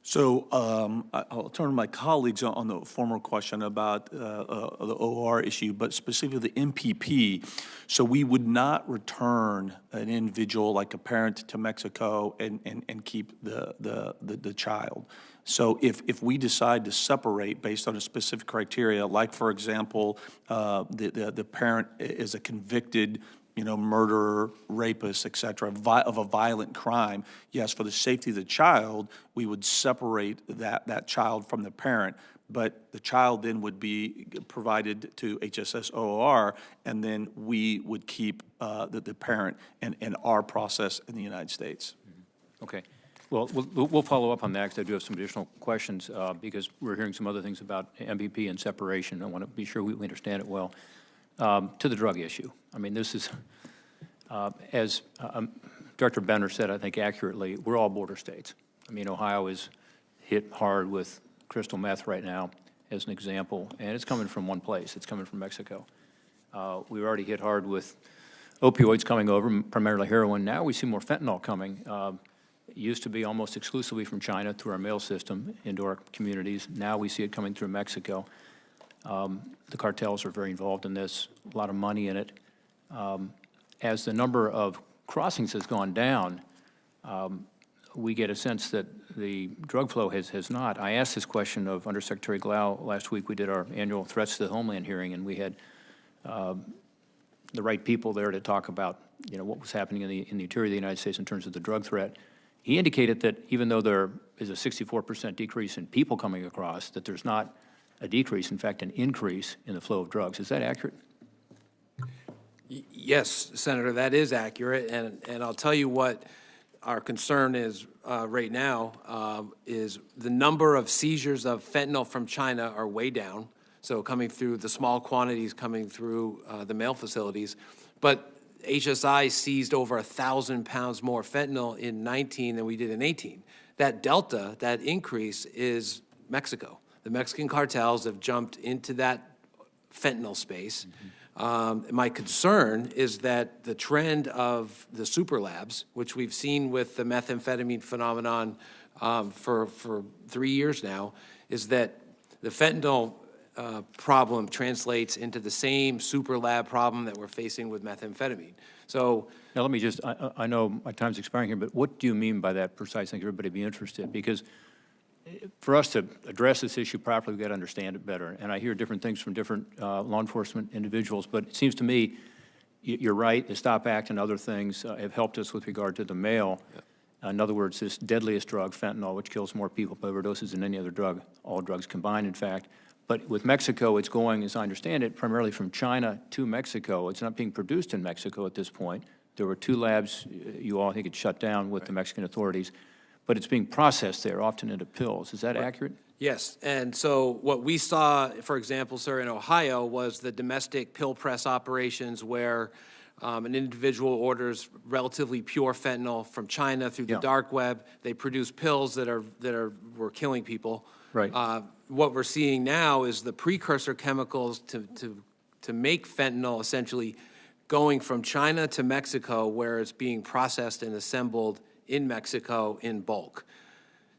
So I'll turn to my colleagues on the former question about the OR issue, but specifically the MPP. So we would not return an individual like a parent to Mexico and keep the child. So if we decide to separate based on a specific criteria, like, for example, the parent is a convicted murderer, rapist, et cetera, of a violent crime, yes, for the safety of the child, we would separate that child from the parent, but the child then would be provided to HSS OR, and then we would keep the parent in our process in the United States. Okay. Well, we'll follow up on that because I do have some additional questions because we're hearing some other things about MPP and separation. I want to be sure we understand it well. To the drug issue. I mean, this is, as Director Benner said, I think accurately, we're all border states. I mean, Ohio is hit hard with crystal meth right now, as an example, and it's coming from one place. It's coming from Mexico. We were already hit hard with opioids coming over, primarily heroin. Now we see more fentanyl coming. It used to be almost exclusively from China through our mail system into our communities. Now we see it coming through Mexico. The cartels are very involved in this, a lot of money in it. As the number of crossings has gone down, we get a sense that the drug flow has not. I asked this question of Undersecretary Glau last week. We did our annual Threats to the Homeland hearing, and we had the right people there to talk about, what was happening in the interior of the United States in terms of the drug threat. He indicated that even though there is a 64% decrease in people coming across, that there's not a decrease, in fact, an increase in the flow of drugs. Is that accurate? Yes, Senator, that is accurate, and I'll tell you what our concern is right now is the number of seizures of fentanyl from China are way down, so coming through the small quantities coming through the mail facilities, but HSI seized over 1,000 pounds more fentanyl in 19 than we did in 18. That delta, that increase, is Mexico. The Mexican cartels have jumped into that fentanyl space. My concern is that the trend of the super labs, which we've seen with the methamphetamine phenomenon for 3 years now, is that the fentanyl problem translates into the same super lab problem that we're facing with methamphetamine. So now let me just, I know my time's expiring here, but what do you mean by that precise? I think everybody would be interested, because for us to address this issue properly, we've got to understand it better. And I hear different things from different law enforcement individuals, but it seems to me you're right, the STOP Act and other things have helped us with regard to the mail. In other words, this deadliest drug, fentanyl, which kills more people by overdoses than any other drug, all drugs combined, in fact. But with Mexico, it's going, as I understand it, primarily from China to Mexico. It's not being produced in Mexico at this point. There were 2 labs you all, I think, had shut down with the Mexican authorities, but it's being processed there, often into pills. Is that accurate? yes, and so what we saw, for example, sir, in Ohio was the domestic pill press operations where an individual orders relatively pure fentanyl from China through the dark web. They produce pills that were killing people. Right. What we're seeing now is the precursor chemicals to make fentanyl essentially going from China to Mexico, where it's being processed and assembled in Mexico in bulk.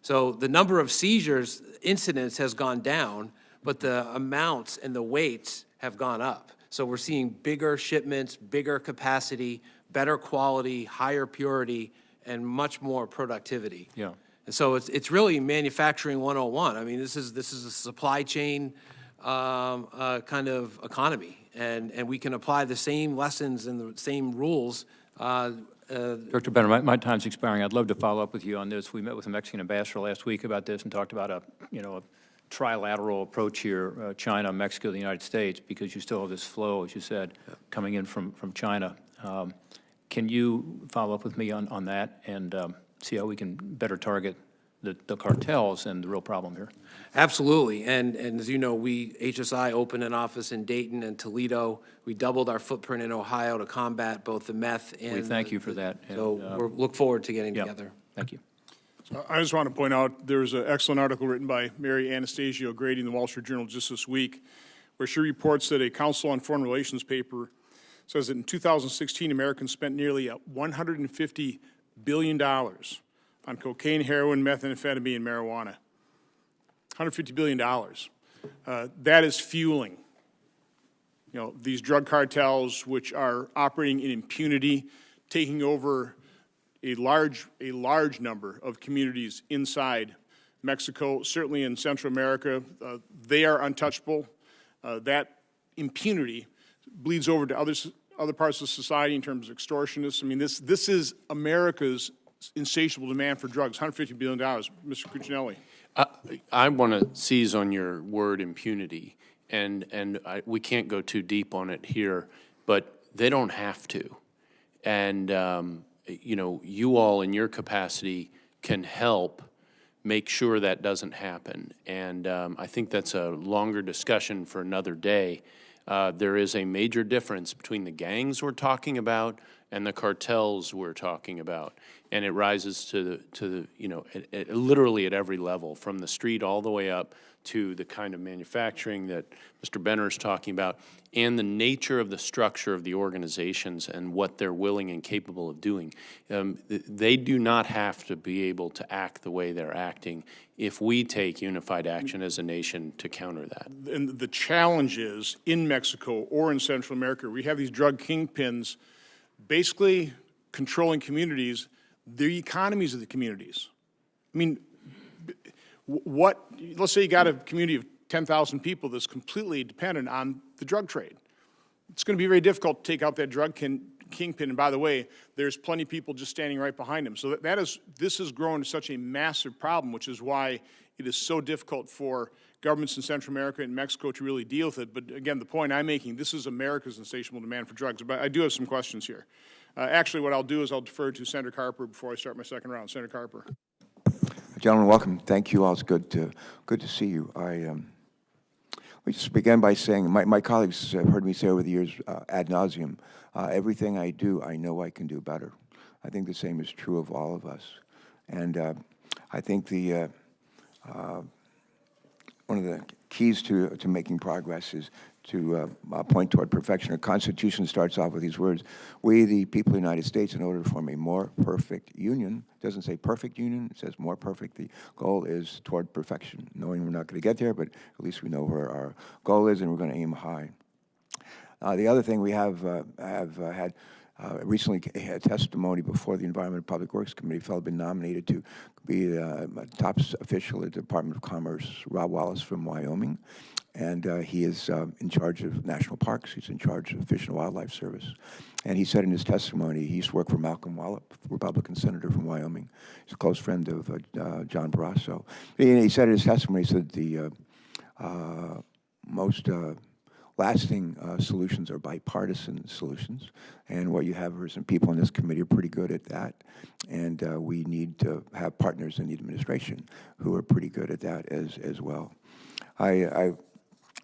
So the number of seizures, incidents has gone down, but the amounts and the weights have gone up. So we're seeing bigger shipments, bigger capacity, better quality, higher purity, and much more productivity. Yeah. And so it's really manufacturing 101. I mean, this is a supply chain kind of economy, and we can apply the same lessons and the same rules. Director Benner, my time's expiring. I'd love to follow up with you on this. We met with the Mexican ambassador last week about this and talked about a trilateral approach here, China, Mexico, the United States, because you still have this flow, as you said, coming in from China. Can you follow up with me on that and see how we can better target the cartels and the real problem here? Absolutely, and as you know, HSI opened an office in Dayton and Toledo. We doubled our footprint in Ohio to combat both the meth and... We thank you for that. So we look forward to getting together. Thank you. I just want to point out there was an excellent article written by Mary Anastasio Grady in the Wall Street Journal just this week, where she reports that a Council on Foreign Relations paper says that in 2016, Americans spent nearly $150 billion on cocaine, heroin, methamphetamine, and marijuana. $150 billion. That is fueling, these drug cartels, which are operating in impunity, taking over a large number of communities inside Mexico, certainly in Central America. They are untouchable. That impunity bleeds over to other parts of society in terms of extortionists. I mean, this is America's insatiable demand for drugs, $150 billion. Mr. Cuccinelli. I want to seize on your word impunity, and we can't go too deep on it here, but they don't have to. And, you all in your capacity can help make sure that doesn't happen. And I think that's a longer discussion for another day. There is a major difference between the gangs we're talking about and the cartels we're talking about. And it rises to the you know, literally at every level, from the street all the way up to the kind of manufacturing that Mr. Benner is talking about, and the nature of the structure of the organizations and what they're willing and capable of doing. They do not have to be able to act the way they're acting if we take unified action as a nation to counter that. And the challenge is, in Mexico or in Central America, we have these drug kingpins basically controlling communities, the economies of the communities. I mean, let's say you got a community of 10,000 people that's completely dependent on the drug trade. It's going to be very difficult to take out that drug kingpin. And by the way, there's plenty of people just standing right behind him. So this has grown to such a massive problem, which is why it is so difficult for governments in Central America and Mexico to really deal with it. But again, the point I'm making, this is America's insatiable demand for drugs. But I do have some questions here. Actually, what I'll do is I'll defer to Senator Carper before I start my second round. Senator Carper. Gentlemen, welcome. Thank you all. It's good to see you. We just began by saying, my colleagues have heard me say over the years ad nauseum, everything I do, I know I can do better. I think the same is true of all of us. And I think one of the keys to making progress is to point toward perfection. Our Constitution starts off with these words: we, the people of the United States, in order to form a more perfect union. It doesn't say perfect union, it says more perfect. The goal is toward perfection, knowing we're not going to get there, but at least we know where our goal is, and we're going to aim high. The other thing we have had recently had testimony before the Environment and Public Works Committee. A fellow been nominated to be a top official at the Department of Commerce, Rob Wallace from Wyoming. And he is in charge of national parks. He's in charge of Fish and Wildlife Service. And he said in his testimony, he used to work for Malcolm Wallop, Republican senator from Wyoming. He's a close friend of John Barrasso. He said in his testimony, he said the most lasting solutions are bipartisan solutions. And what you have are some people in this committee are pretty good at that. And we need to have partners in the administration who are pretty good at that as well. I've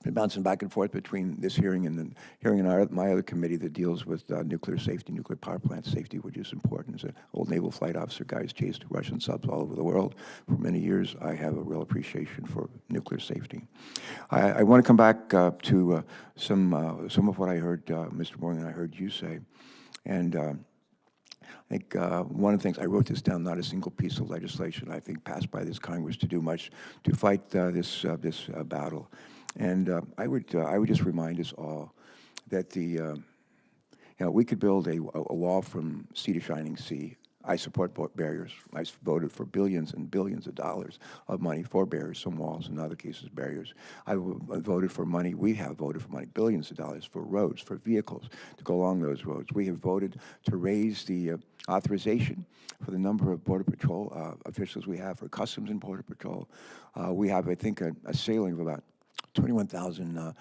been bouncing back and forth between this hearing and the hearing in my other committee that deals with nuclear safety, nuclear power plant safety, which is important. As an old naval flight officer, guys chased Russian subs all over the world for many years. I have a real appreciation for nuclear safety. I want to come back to some of what I heard Mr. Morgan, I heard you say. And I think one of the things, I wrote this down, not a single piece of legislation, I think, passed by this Congress to do much to fight this battle. And I would just remind us all that we could build a wall from sea to shining sea. I support barriers. I voted for billions and billions of dollars of money for barriers, some walls, in other cases barriers. I voted for money, we have voted for money, billions of dollars for roads, for vehicles to go along those roads. We have voted to raise the authorization for the number of Border Patrol officials we have, for Customs and Border Patrol. We have, I think, a ceiling of about 21,000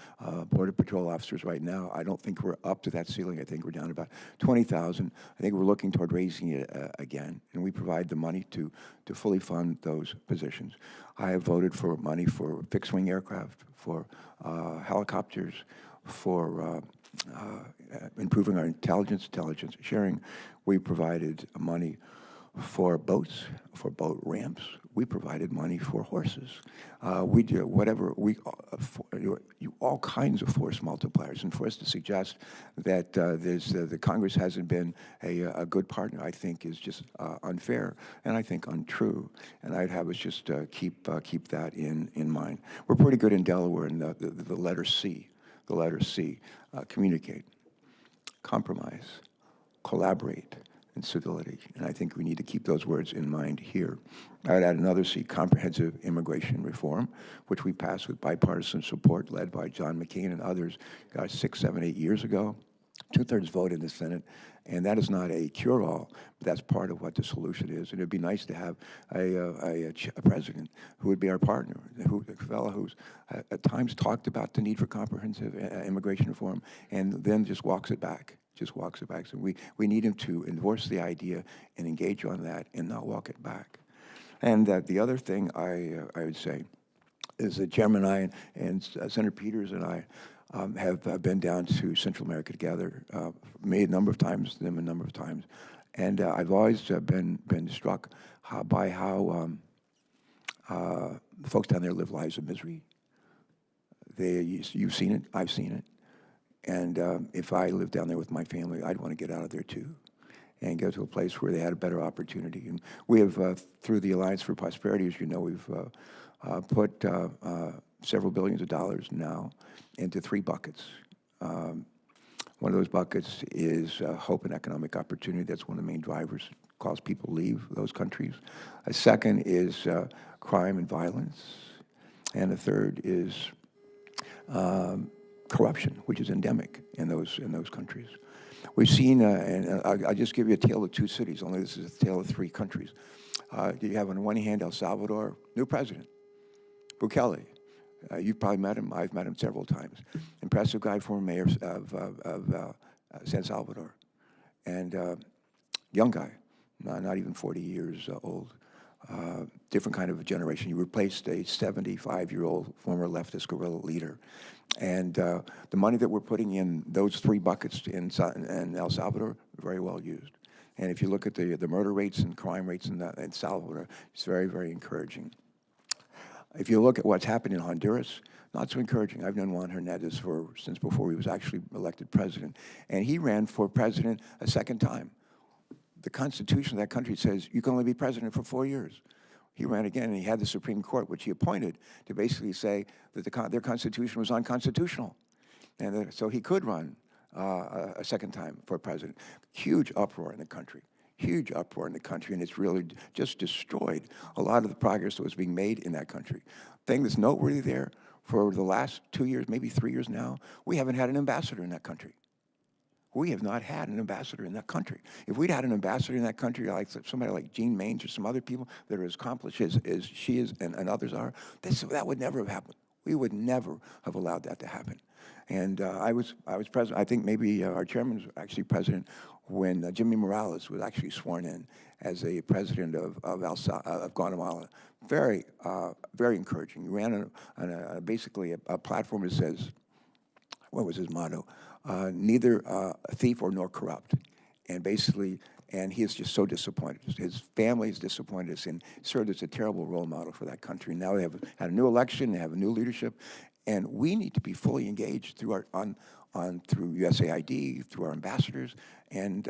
Border Patrol officers right now. I don't think we're up to that ceiling. I think we're down to about 20,000. I think we're looking toward raising it again, and we provide the money to fully fund those positions. I have voted for money for fixed-wing aircraft, for helicopters, for improving our intelligence sharing. We provided money for boats, for boat ramps. We provided money for horses. We do whatever, all kinds of force multipliers. And for us to suggest that the Congress hasn't been a good partner, I think is just unfair and I think untrue. And I'd have us just keep that in mind. We're pretty good in Delaware in the letter C. The letter C, communicate, compromise, collaborate, and civility. And I think we need to keep those words in mind here. I would add another C, comprehensive immigration reform, which we passed with bipartisan support led by John McCain and others 6, 7, 8 years ago. 2/3 vote in the Senate. And that is not a cure-all, but that's part of what the solution is. And it'd be nice to have a president who would be our partner, a fellow who's at times talked about the need for comprehensive immigration reform and then just walks it back. So we need him to endorse the idea and engage on that and not walk it back. And the other thing I would say is that Chairman and I and Senator Peters and I have been down to Central America together, made a number of times, them a number of times. And I've always been struck by how the folks down there live lives of misery. You've seen it, I've seen it. And if I lived down there with my family, I'd want to get out of there too and go to a place where they had a better opportunity. And we have, through the Alliance for Prosperity, as you know, we've put several billions of dollars now into 3 buckets. One of those buckets is hope and economic opportunity. That's one of the main drivers that cause people to leave those countries. A second is crime and violence. And the third is corruption, which is endemic in those countries. We've seen, and I'll just give you a tale of 2 cities, only this is a tale of 3 countries. You have on one hand El Salvador, new president, Bukele. You've probably met him. I've met him several times. Impressive guy, former mayor of San Salvador. And young guy, not even 40 years old. Different kind of a generation. You replaced a 75-year-old former leftist guerrilla leader. And the money that we're putting in those 3 buckets in El Salvador, very well used. And if you look at the murder rates and crime rates in Salvador, it's very, very encouraging. If you look at what's happened in Honduras, not so encouraging. I've known Juan Hernandez since before he was actually elected president. And he ran for president a second time. The Constitution of that country says you can only be president for 4 years. He ran again, and he had the Supreme Court, which he appointed, to basically say that their Constitution was unconstitutional. And so he could run a second time for president. Huge uproar in the country. Huge uproar in the country, and it's really just destroyed a lot of the progress that was being made in that country. Thing that's noteworthy there, for the last 2 years, maybe 3 years now, we haven't had an ambassador in that country. We have not had an ambassador in that country. If we'd had an ambassador in that country, like somebody like Jean Maines or some other people that are as accomplished as she is and others are, that would never have happened. We would never have allowed that to happen. And I was president. I think maybe our chairman was actually president when Jimmy Morales was actually sworn in as a president of Guatemala. Very, very encouraging. He ran on basically a platform that says, what was his motto? Neither a thief nor corrupt. And basically, and he is just so disappointed. His family is disappointed and served as a terrible role model for that country. Now they have had a new election, they have a new leadership, and we need to be fully engaged through through USAID, through our ambassadors, and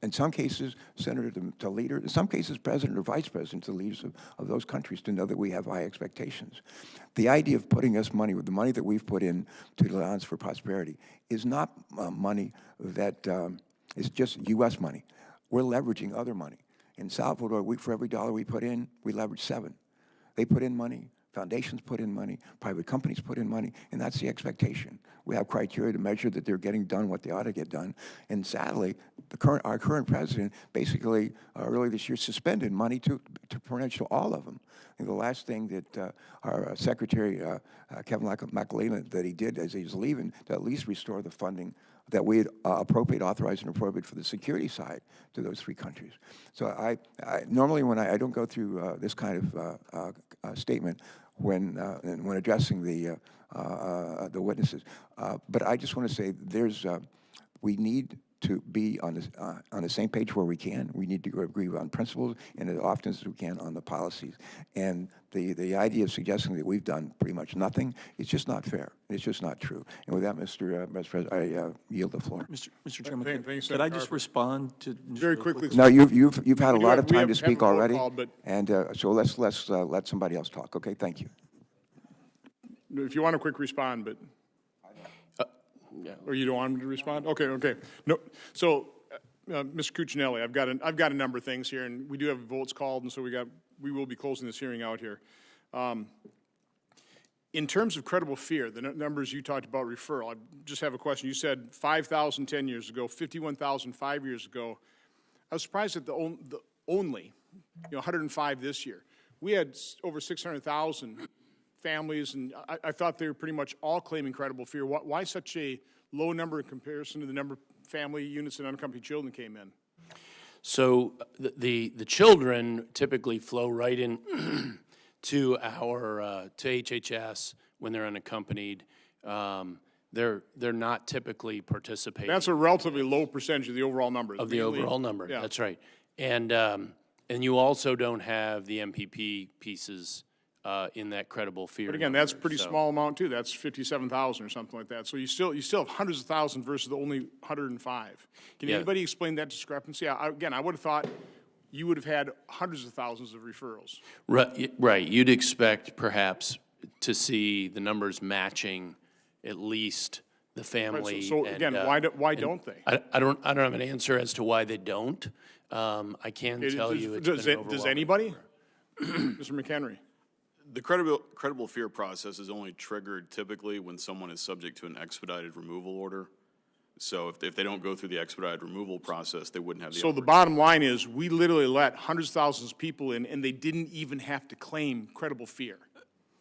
in some cases, senator to leader, in some cases, president or vice president to leaders of those countries to know that we have high expectations. The idea of putting us money, with the money that we've put in to the Alliance for Prosperity, is not money that is just U.S. money. We're leveraging other money. In Salvador, for every dollar we put in, we leverage 7. They put in money. Foundations put in money, private companies put in money, and that's the expectation. We have criteria to measure that they're getting done what they ought to get done. And sadly, our current president basically earlier this year suspended money to pretty much all of them. And the last thing that our Secretary, Kevin McAlean, that he did as he was leaving, to at least restore the funding that we had authorized and appropriated for the security side to those 3 countries. So I normally when I don't go through this kind of statement when addressing the witnesses, but I just want to say we need to be on the same page where we can. We need to agree on principles and as often as we can on the policies. And the idea of suggesting that we've done pretty much nothing, it's just not fair. It's just not true. And with that, Mr. Vice President, I yield the floor. Mr. Chairman, Thanks, could I just respond to Very quickly. No, you've had a lot of we time to have speak a roll already, call, but- and so let's let somebody else talk. Okay, thank you. If you want a quick respond, but, or you don't want him to respond? Okay. No, so, Mr. Cuccinelli, I've got a number of things here, and we do have votes called, and so we will be closing this hearing out here. In terms of credible fear, the numbers you talked about referral, I just have a question. You said 5,000 10 years ago, 51,000 5 years ago. I was surprised at the only 105 this year. We had over 600,000 families, and I thought they were pretty much all claiming credible fear. Why such a low number in comparison to the number of family units and unaccompanied children came in? So the children typically flow right in to HHS when they're unaccompanied. they're not typically participating. That's a relatively low percentage of the overall number. Of the overall number, yeah. that's right. And you also don't have the MPP pieces in that credible fear But again, number, that's a pretty so- small amount too. That's 57,000 or something like that. So you still have hundreds of thousands versus the only 105. Can Yeah. anybody explain that discrepancy? Again, I would have thought you would have had hundreds of thousands of referrals. Right, you'd expect perhaps to see the numbers matching at least the Right, family. so and, again, why don't they? I don't have an answer as to why they don't. I can tell you it's been an Does overwhelming anybody? Mr. McHenry? The credible fear process is only triggered typically when someone is subject to an expedited removal order. So if they don't go through the expedited removal process, they wouldn't have the. So the bottom line is, we literally let hundreds of thousands of people in, and they didn't even have to claim credible fear.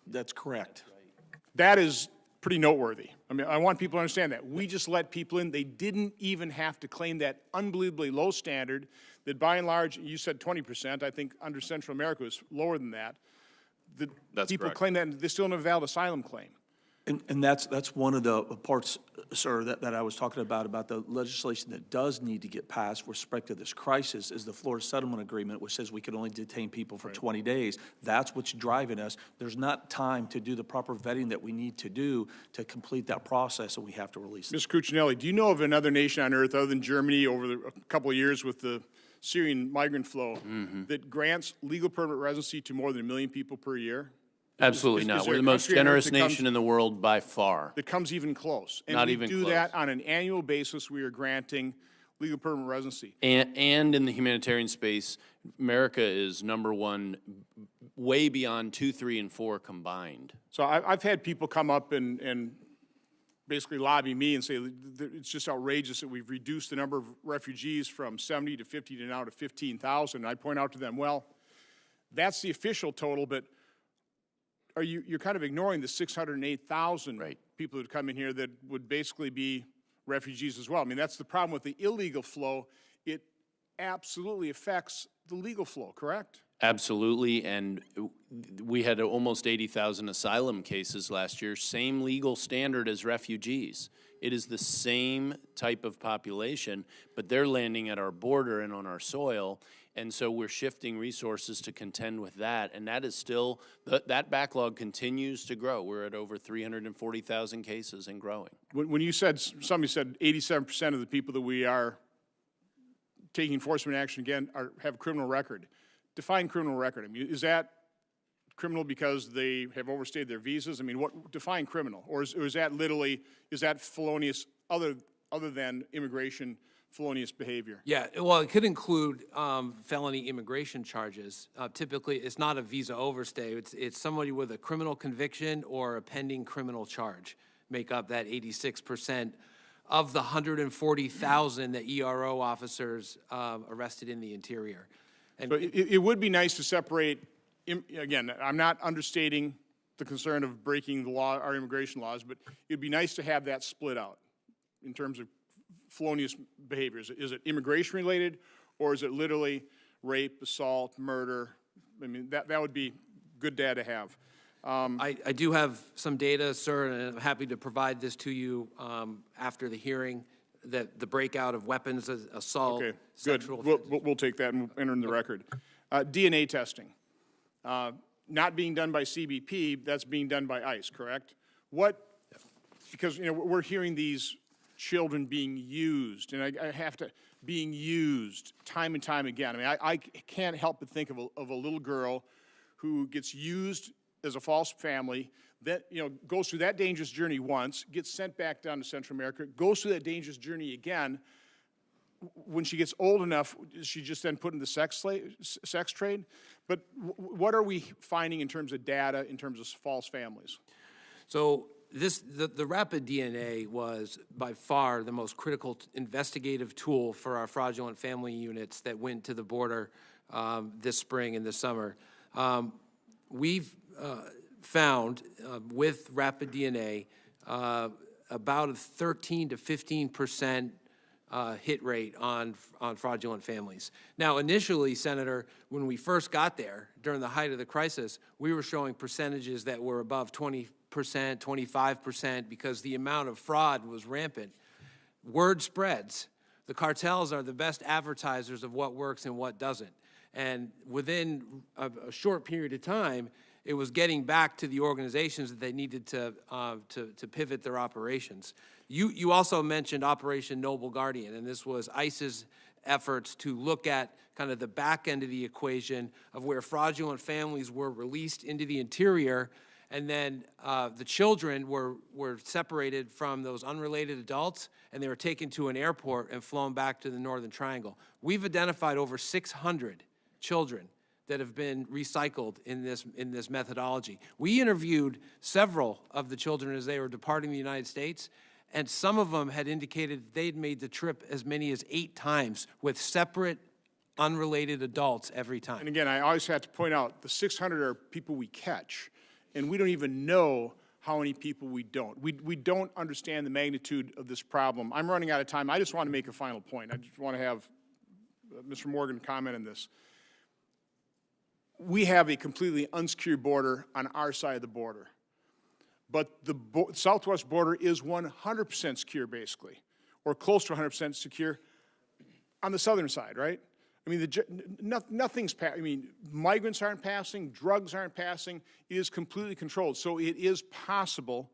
That's correct. That is pretty noteworthy. I mean, I want people to understand that. We just let people in. They didn't even have to claim that unbelievably low standard that by and large, you said 20%, I think under Central America was lower than that. That's people correct. claim that, and they still don't have a valid asylum claim. And that's one of the parts, sir, that I was talking about the legislation that does need to get passed with respect to this crisis is the Florida Settlement Agreement, which says we can only detain people for 20 days. That's what's driving us. There's not time to do the proper vetting that we need to do to complete that process, and we have to release them. Ms. Cuccinelli, do you know of another nation on earth other than Germany over a couple of years with the Syrian migrant flow that grants legal permanent residency to more than 1 million people per year? Absolutely Is not. there We're a the most country on earth generous that comes- nation in the world by far. That comes even close. And Not we even do close. that on an annual basis. We are granting legal permanent residency. And in the humanitarian space, America is number one, way beyond 2, 3, and 4 combined. So I've had people come up and basically lobby me and say it's just outrageous that we've reduced the number of refugees from 70 to 50 to now to 15,000. And I point out to them, well, that's the official total, but you're kind of ignoring the 608,000 Right. people who'd come in here that would basically be refugees as well. I mean, that's the problem with the illegal flow. It absolutely affects the legal flow, correct? Absolutely, and we had almost 80,000 asylum cases last year, same legal standard as refugees. It is the same type of population, but they're landing at our border and on our soil, and so we're shifting resources to contend with that, and that is still, that backlog continues to grow. We're at over 340,000 cases and growing. When you said, somebody said 87% of the people that we are taking enforcement action again have a criminal record. Define criminal record. I mean, is that criminal because they have overstayed their visas? I mean, define criminal? Or is that literally, is that felonious other than immigration felonious behavior? Yeah, well, it could include felony immigration charges. Typically, it's not a visa overstay. It's somebody with a criminal conviction or a pending criminal charge make up that 86% of the 140,000 that ERO officers arrested in the interior. And So it would be nice to separate, again, I'm not understating the concern of breaking the law, our immigration laws, but it'd be nice to have that split out in terms of felonious behaviors. Is it immigration related, or is it literally rape, assault, murder? I mean, that would be good data to have. I do have some data, sir, and I'm happy to provide this to you after the hearing, that the breakout of weapons, assault, Okay, good. sexual. We'll take that and enter in the record. DNA testing. Not being done by CBP, that's being done by ICE, correct? Because, you know, we're hearing these children being used, and I have to, being used time and time again. I mean, I can't help but think of a little girl who gets used as a false family, that, you know, goes through that dangerous journey once, gets sent back down to Central America, goes through that dangerous journey again. When she gets old enough, is she just then put in the sex trade? But what are we finding in terms of data, in terms of false families? So the rapid DNA was by far the most critical investigative tool for our fraudulent family units that went to the border this spring and this summer. We've found with rapid DNA about a 13 to 15% hit rate on fraudulent families. Now, initially, Senator, when we first got there, during the height of the crisis, we were showing percentages that were above 20%, 25%, because the amount of fraud was rampant. Word spreads. The cartels are the best advertisers of what works and what doesn't. And within a short period of time, it was getting back to the organizations that they needed to pivot their operations. You also mentioned Operation Noble Guardian, and this was ICE's efforts to look at kind of the back end of the equation of where fraudulent families were released into the interior, and then the children were separated from those unrelated adults, and they were taken to an airport and flown back to the Northern Triangle. We've identified over 600 children that have been recycled in this methodology. We interviewed several of the children as they were departing the United States, and some of them had indicated they'd made the trip as many as 8 times with separate, unrelated adults every time. And again, I always have to point out, the 600 are people we catch, and we don't even know how many people we don't. We don't understand the magnitude of this problem. I'm running out of time. I just want to make a final point. I just want to have Mr. Morgan comment on this. We have a completely unsecured border on our side of the border. But the southwest border is 100% secure, basically, or close to 100% secure on the southern side, right? I mean, nothing's passing. I mean, migrants aren't passing, drugs aren't passing. It is completely controlled. So it is possible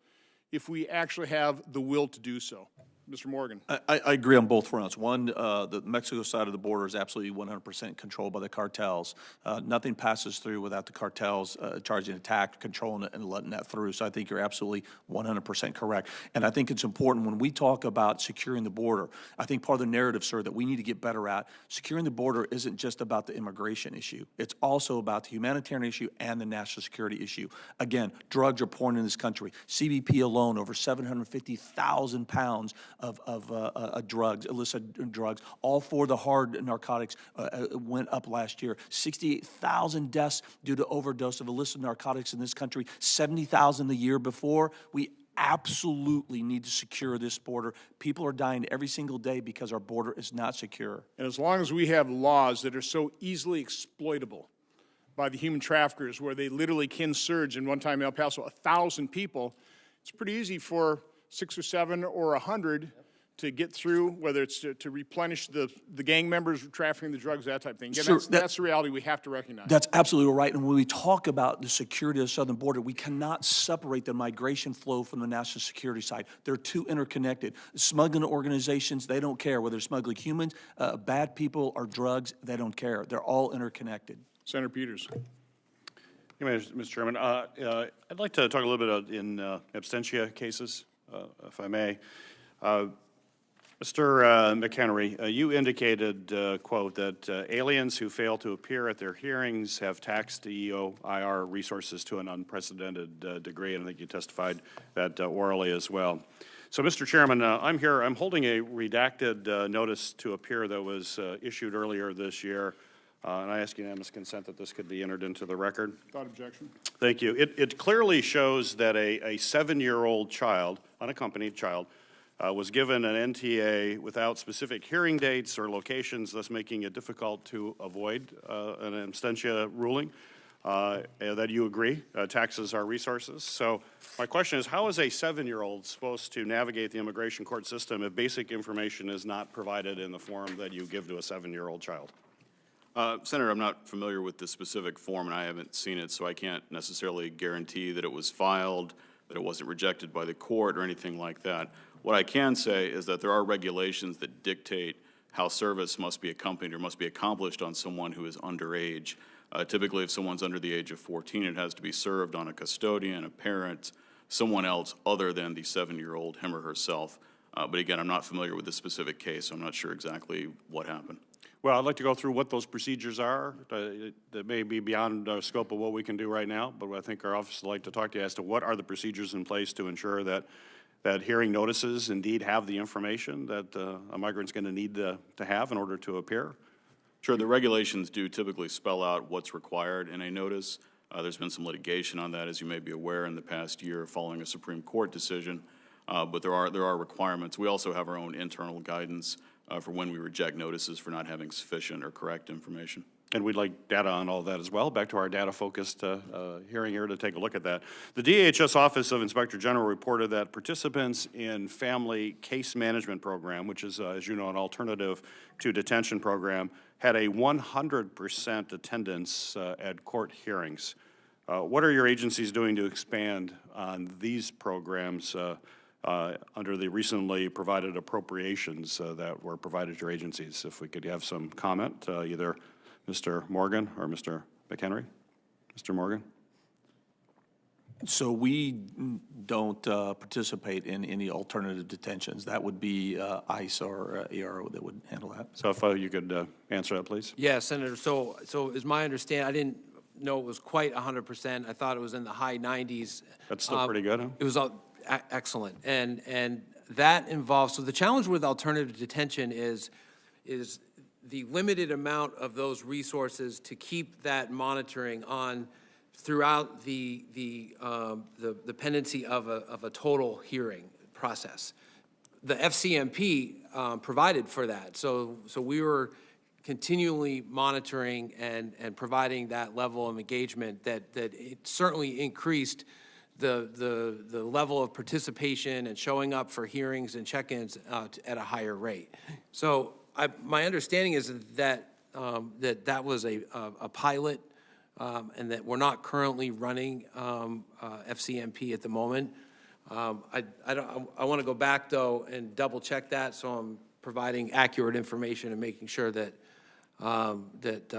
if we actually have the will to do so. Mr. Morgan. I agree on both fronts. One, the Mexico side of the border is absolutely 100% controlled by the cartels. Nothing passes through without the cartels charging a tax, controlling it, and letting that through. So I think you're absolutely 100% correct. And I think it's important when we talk about securing the border, I think part of the narrative, sir, that we need to get better at, securing the border isn't just about the immigration issue. It's also about the humanitarian issue and the national security issue. Again, drugs are pouring in this country. CBP alone, over 750,000 pounds of drugs, illicit drugs. All 4 of the hard narcotics went up last year. 68,000 deaths due to overdose of illicit narcotics in this country, 70,000 the year before. We absolutely need to secure this border. People are dying every single day because our border is not secure. And as long as we have laws that are so easily exploitable by the human traffickers, where they literally can surge, in one time in El Paso, 1,000 people, it's pretty easy for 6 or 7 or 100 to get through, whether it's to replenish the gang members trafficking the drugs, that type of thing. Again, Sure, that's the reality we have to recognize. That's absolutely right. And when we talk about the security of the southern border, we cannot separate the migration flow from the national security side. They're too interconnected. Smuggling organizations, they don't care whether they're smuggling humans, bad people, or drugs. They don't care. They're all interconnected. Senator Peters. Mr. Chairman, I'd like to talk a little bit in absentia cases, if I may. Mr. McHenry, you indicated, quote, that aliens who fail to appear at their hearings have taxed EO-IR resources to an unprecedented degree, and I think you testified that orally as well. So, Mr. Chairman, I'm holding a redacted notice to appear that was issued earlier this year, and I ask unanimous consent that this could be entered into the record. Without objection. Thank you. It clearly shows that a 7-year-old child, unaccompanied child, was given an NTA without specific hearing dates or locations, thus making it difficult to avoid an absentia ruling. That you agree taxes our resources. So my question is, how is a 7-year-old supposed to navigate the immigration court system if basic information is not provided in the form that you give to a 7-year-old child? Senator, I'm not familiar with the specific form, and I haven't seen it, so I can't necessarily guarantee that it was filed, that it wasn't rejected by the court, or anything like that. What I can say is that there are regulations that dictate how service must be accompanied or must be accomplished on someone who is underage. Typically, if someone's under the age of 14, it has to be served on a custodian, a parent, someone else other than the 7-year-old, him or herself. But again, I'm not familiar with the specific case, so I'm not sure exactly what happened. Well, I'd like to go through what those procedures are that may be beyond the scope of what we can do right now, but I think our office would like to talk to you as to what are the procedures in place to ensure that hearing notices indeed have the information that a migrant's going to need to have in order to appear. Sure, the regulations do typically spell out what's required in a notice. There's been some litigation on that, as you may be aware, in the past year following a Supreme Court decision, but there are requirements. We also have our own internal guidance for when we reject notices for not having sufficient or correct information. And we'd like data on all that as well. Back to our data-focused hearing here to take a look at that. The DHS Office of Inspector General reported that participants in Family Case Management Program, which is, as you know, an alternative to detention program, had a 100% attendance at court hearings. What are your agencies doing to expand on these programs under the recently provided appropriations that were provided to your agencies? If we could have some comment, either Mr. Morgan or Mr. McHenry. Mr. Morgan? So we don't participate in any alternative detentions. That would be ICE or ARO that would handle that. So if you could answer that, please. Yeah, Senator, so is my understanding, I didn't know it was quite 100%. I thought it was in the high 90s. That's still pretty good, huh? It was excellent. And that involves, so the challenge with alternative detention is the limited amount of those resources to keep that monitoring on throughout the pendency of a total hearing process. The FCMP provided for that, so we were continually monitoring and providing that level of engagement that it certainly increased the level of participation and showing up for hearings and check-ins at a higher rate. So my understanding is that that was a pilot, and that we're not currently running FCMP at the moment. I want to go back though and double check that, so I'm providing accurate information and making sure that that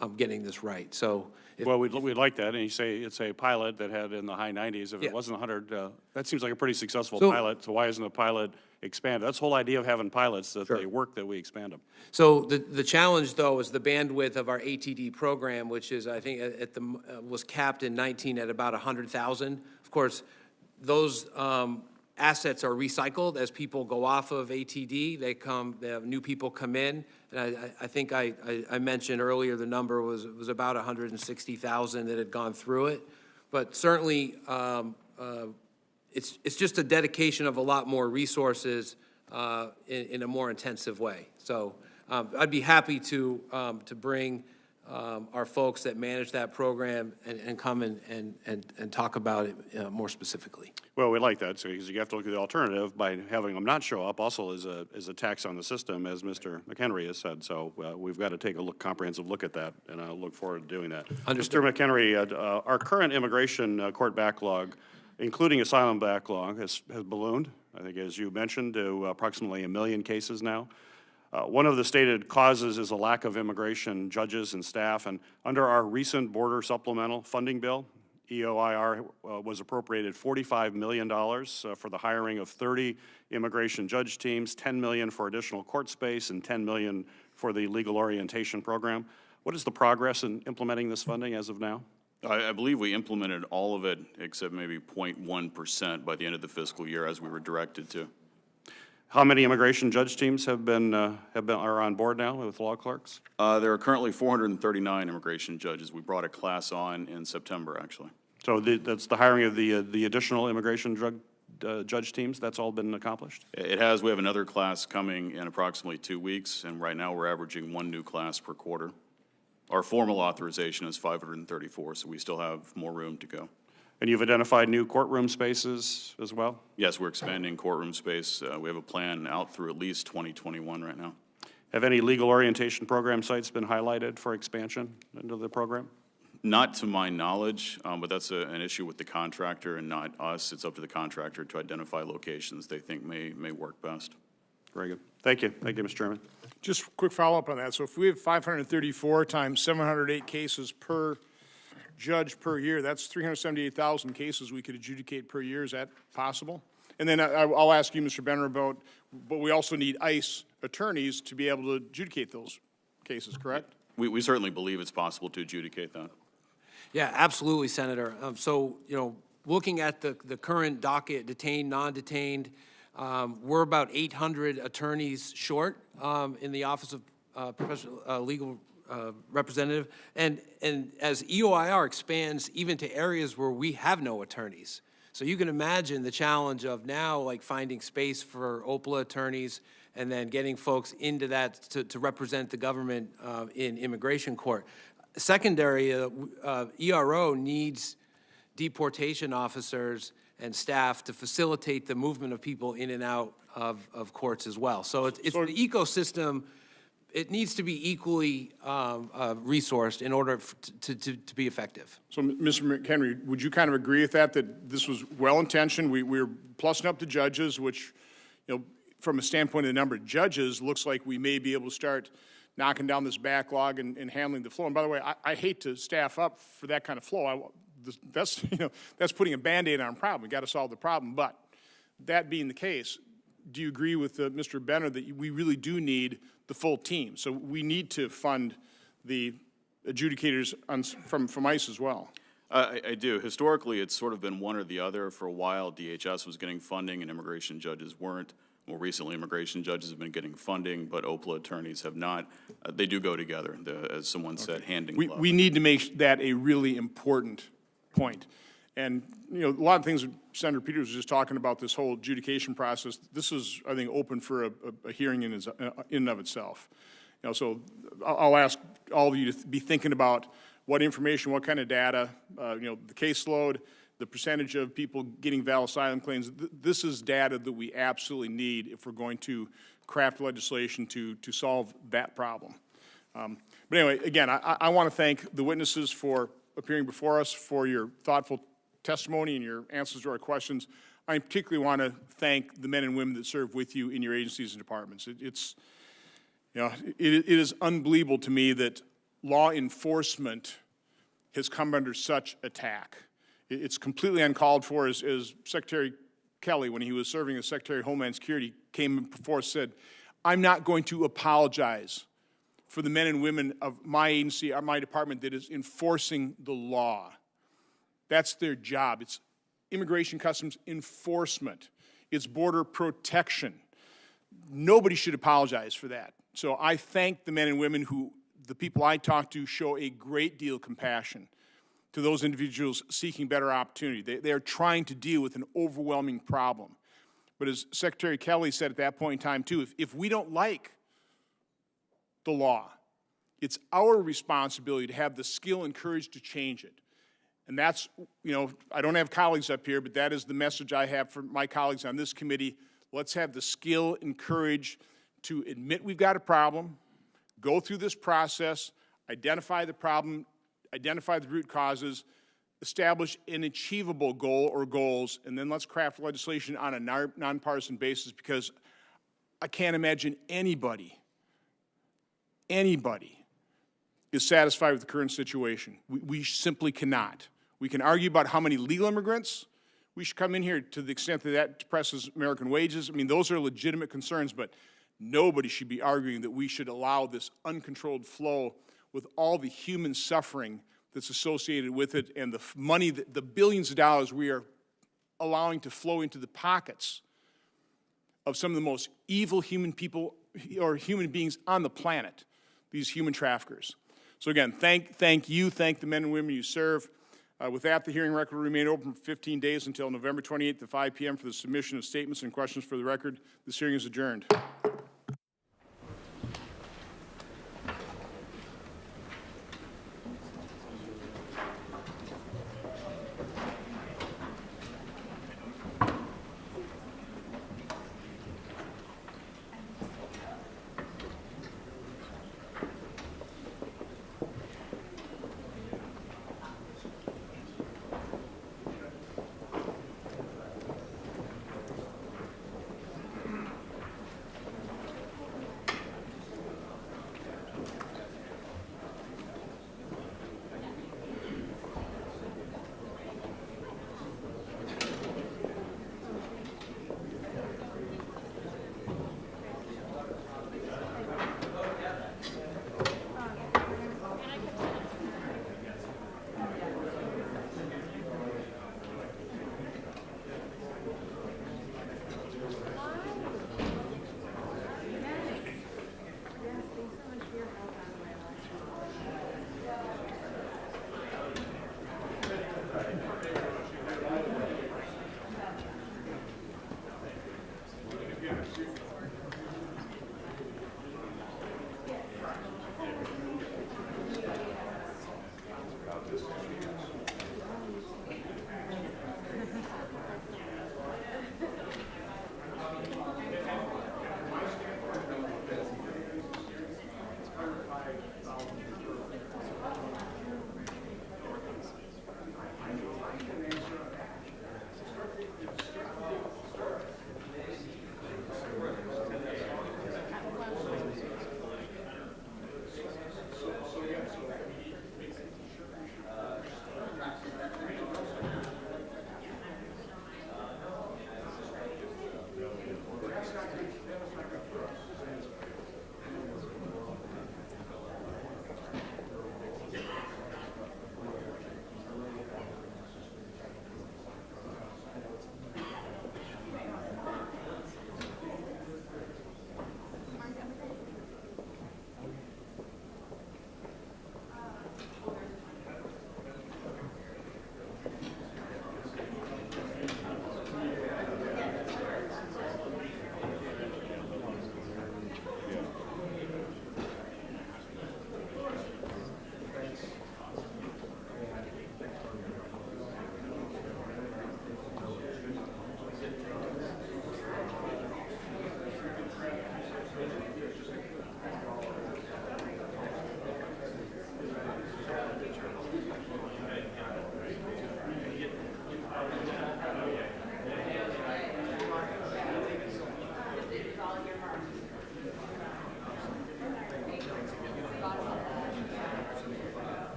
I'm getting this right. So. Well, we'd like that, and you say it's a pilot that had in the high 90s. If Yeah. it wasn't 100, that seems like a pretty successful So- pilot, so why isn't the pilot expanded? That's the whole idea of having pilots, that they work, that we expand them. So the challenge, though, is the bandwidth of our ATD program, which is, I think, was capped in 19 at about 100,000. Of course, those assets are recycled as people go off of ATD. They have new people come in. And I think I mentioned earlier the number was about 160,000 that had gone through it. But certainly, it's just a dedication of a lot more resources in a more intensive way. So I'd be happy to bring our folks that manage that program and come and talk about it more specifically. Well, we like that, because you have to look at the alternative by having them not show up also is a tax on the system, as Mr. McHenry has said. So we've got to take a comprehensive look at that, and I look forward to doing that. Understood. Mr. McHenry, our current immigration court backlog, including asylum backlog, has ballooned, I think, as you mentioned, to approximately 1 million cases now. One of the stated causes is a lack of immigration judges and staff, and under our recent border supplemental funding bill, EOIR was appropriated $45 million for the hiring of 30 immigration judge teams, $10 million for additional court space, and $10 million for the legal orientation program. What is the progress in implementing this funding as of now? I believe we implemented all of it except maybe 0.1% by the end of the fiscal year, as we were directed to. How many immigration judge teams are on board now with law clerks? There are currently 439 immigration judges. We brought a class on in September, actually. So that's the hiring of the additional immigration judge teams? That's all been accomplished? It has. We have another class coming in approximately 2 weeks, and right now we're averaging 1 new class per quarter. Our formal authorization is 534, so we still have more room to go. And you've identified new courtroom spaces as well? Yes, we're expanding courtroom space. We have a plan out through at least 2021 right now. Have any legal orientation program sites been highlighted for expansion into the program? Not to my knowledge, but that's an issue with the contractor and not us. It's up to the contractor to identify locations they think may work best. Very good. Thank you. Thank you, Mr. Chairman. Just a quick follow-up on that. So if we have 534 times 708 cases per judge per year, that's 378,000 cases we could adjudicate per year. Is that possible? And then I'll ask you, Mr. Benner, but we also need ICE attorneys to be able to adjudicate those cases, correct? We certainly believe it's possible to adjudicate that. Yeah, absolutely, Senator. So, looking at the current docket, detained, non-detained, we're about 800 attorneys short in the Office of Professional Legal Representative. And as EOIR expands even to areas where we have no attorneys. So you can imagine the challenge of now, like, finding space for OPLA attorneys and then getting folks into that to represent the government in immigration court. Secondary, ERO needs deportation officers and staff to facilitate the movement of people in and out of courts as well. So it's the ecosystem. It needs to be equally resourced in order to be effective. So, Mr. McHenry, would you kind of agree with that this was well-intentioned? We're plussing up the judges, which, from a standpoint of the number of judges, looks like we may be able to start knocking down this backlog and handling the flow. And by the way, I hate to staff up for that kind of flow. That's putting a Band-Aid on a problem. We've got to solve the problem. But that being the case, do you agree with Mr. Benner that we really do need the full team? So we need to fund the adjudicators from ICE as well. I do. Historically, it's sort of been one or the other. For a while, DHS was getting funding and immigration judges weren't. More recently, immigration judges have been getting funding, but OPLA attorneys have not. They do go together, as someone said, hand in glove. We need to make that a really important point. And, a lot of things Senator Peters was just talking about, this whole adjudication process. This is, I think, open for a hearing in and of itself. So I'll ask all of you to be thinking about what information, what kind of data, the caseload, the percentage of people getting valid asylum claims. This is data that we absolutely need if we're going to craft legislation to solve that problem. But anyway, again, I want to thank the witnesses for appearing before us, for your thoughtful testimony and your answers to our questions. I particularly want to thank the men and women that serve with you in your agencies and departments. It is unbelievable to me that law enforcement has come under such attack. It's completely uncalled for, as Secretary Kelly, when he was serving as Secretary of Homeland Security, came before us and said, I'm not going to apologize for the men and women of my agency, or my department, that is enforcing the law. That's their job. It's immigration customs enforcement. It's border protection. Nobody should apologize for that. So I thank the men and women who, the people I talk to, show a great deal of compassion to those individuals seeking better opportunity. They are trying to deal with an overwhelming problem. But as Secretary Kelly said at that point in time, too, if we don't like the law, it's our responsibility to have the skill and courage to change it. And that's, I don't have colleagues up here, but that is the message I have for my colleagues on this committee. Let's have the skill and courage to admit we've got a problem, go through this process, identify the problem, identify the root causes, establish an achievable goal or goals, and then let's craft legislation on a nonpartisan basis, because I can't imagine anybody is satisfied with the current situation. We simply cannot. We can argue about how many legal immigrants we should come in here, to the extent that that depresses American wages. I mean, those are legitimate concerns, but nobody should be arguing that we should allow this uncontrolled flow with all the human suffering that's associated with it, and the money, the billions of dollars we are allowing to flow into the pockets of some of the most evil human people or human beings on the planet, these human traffickers. So again, thank the men and women you serve. With that, the hearing record will remain open for 15 days until November 28th at 5 p.m. for the submission of statements and questions for the record. This hearing is adjourned.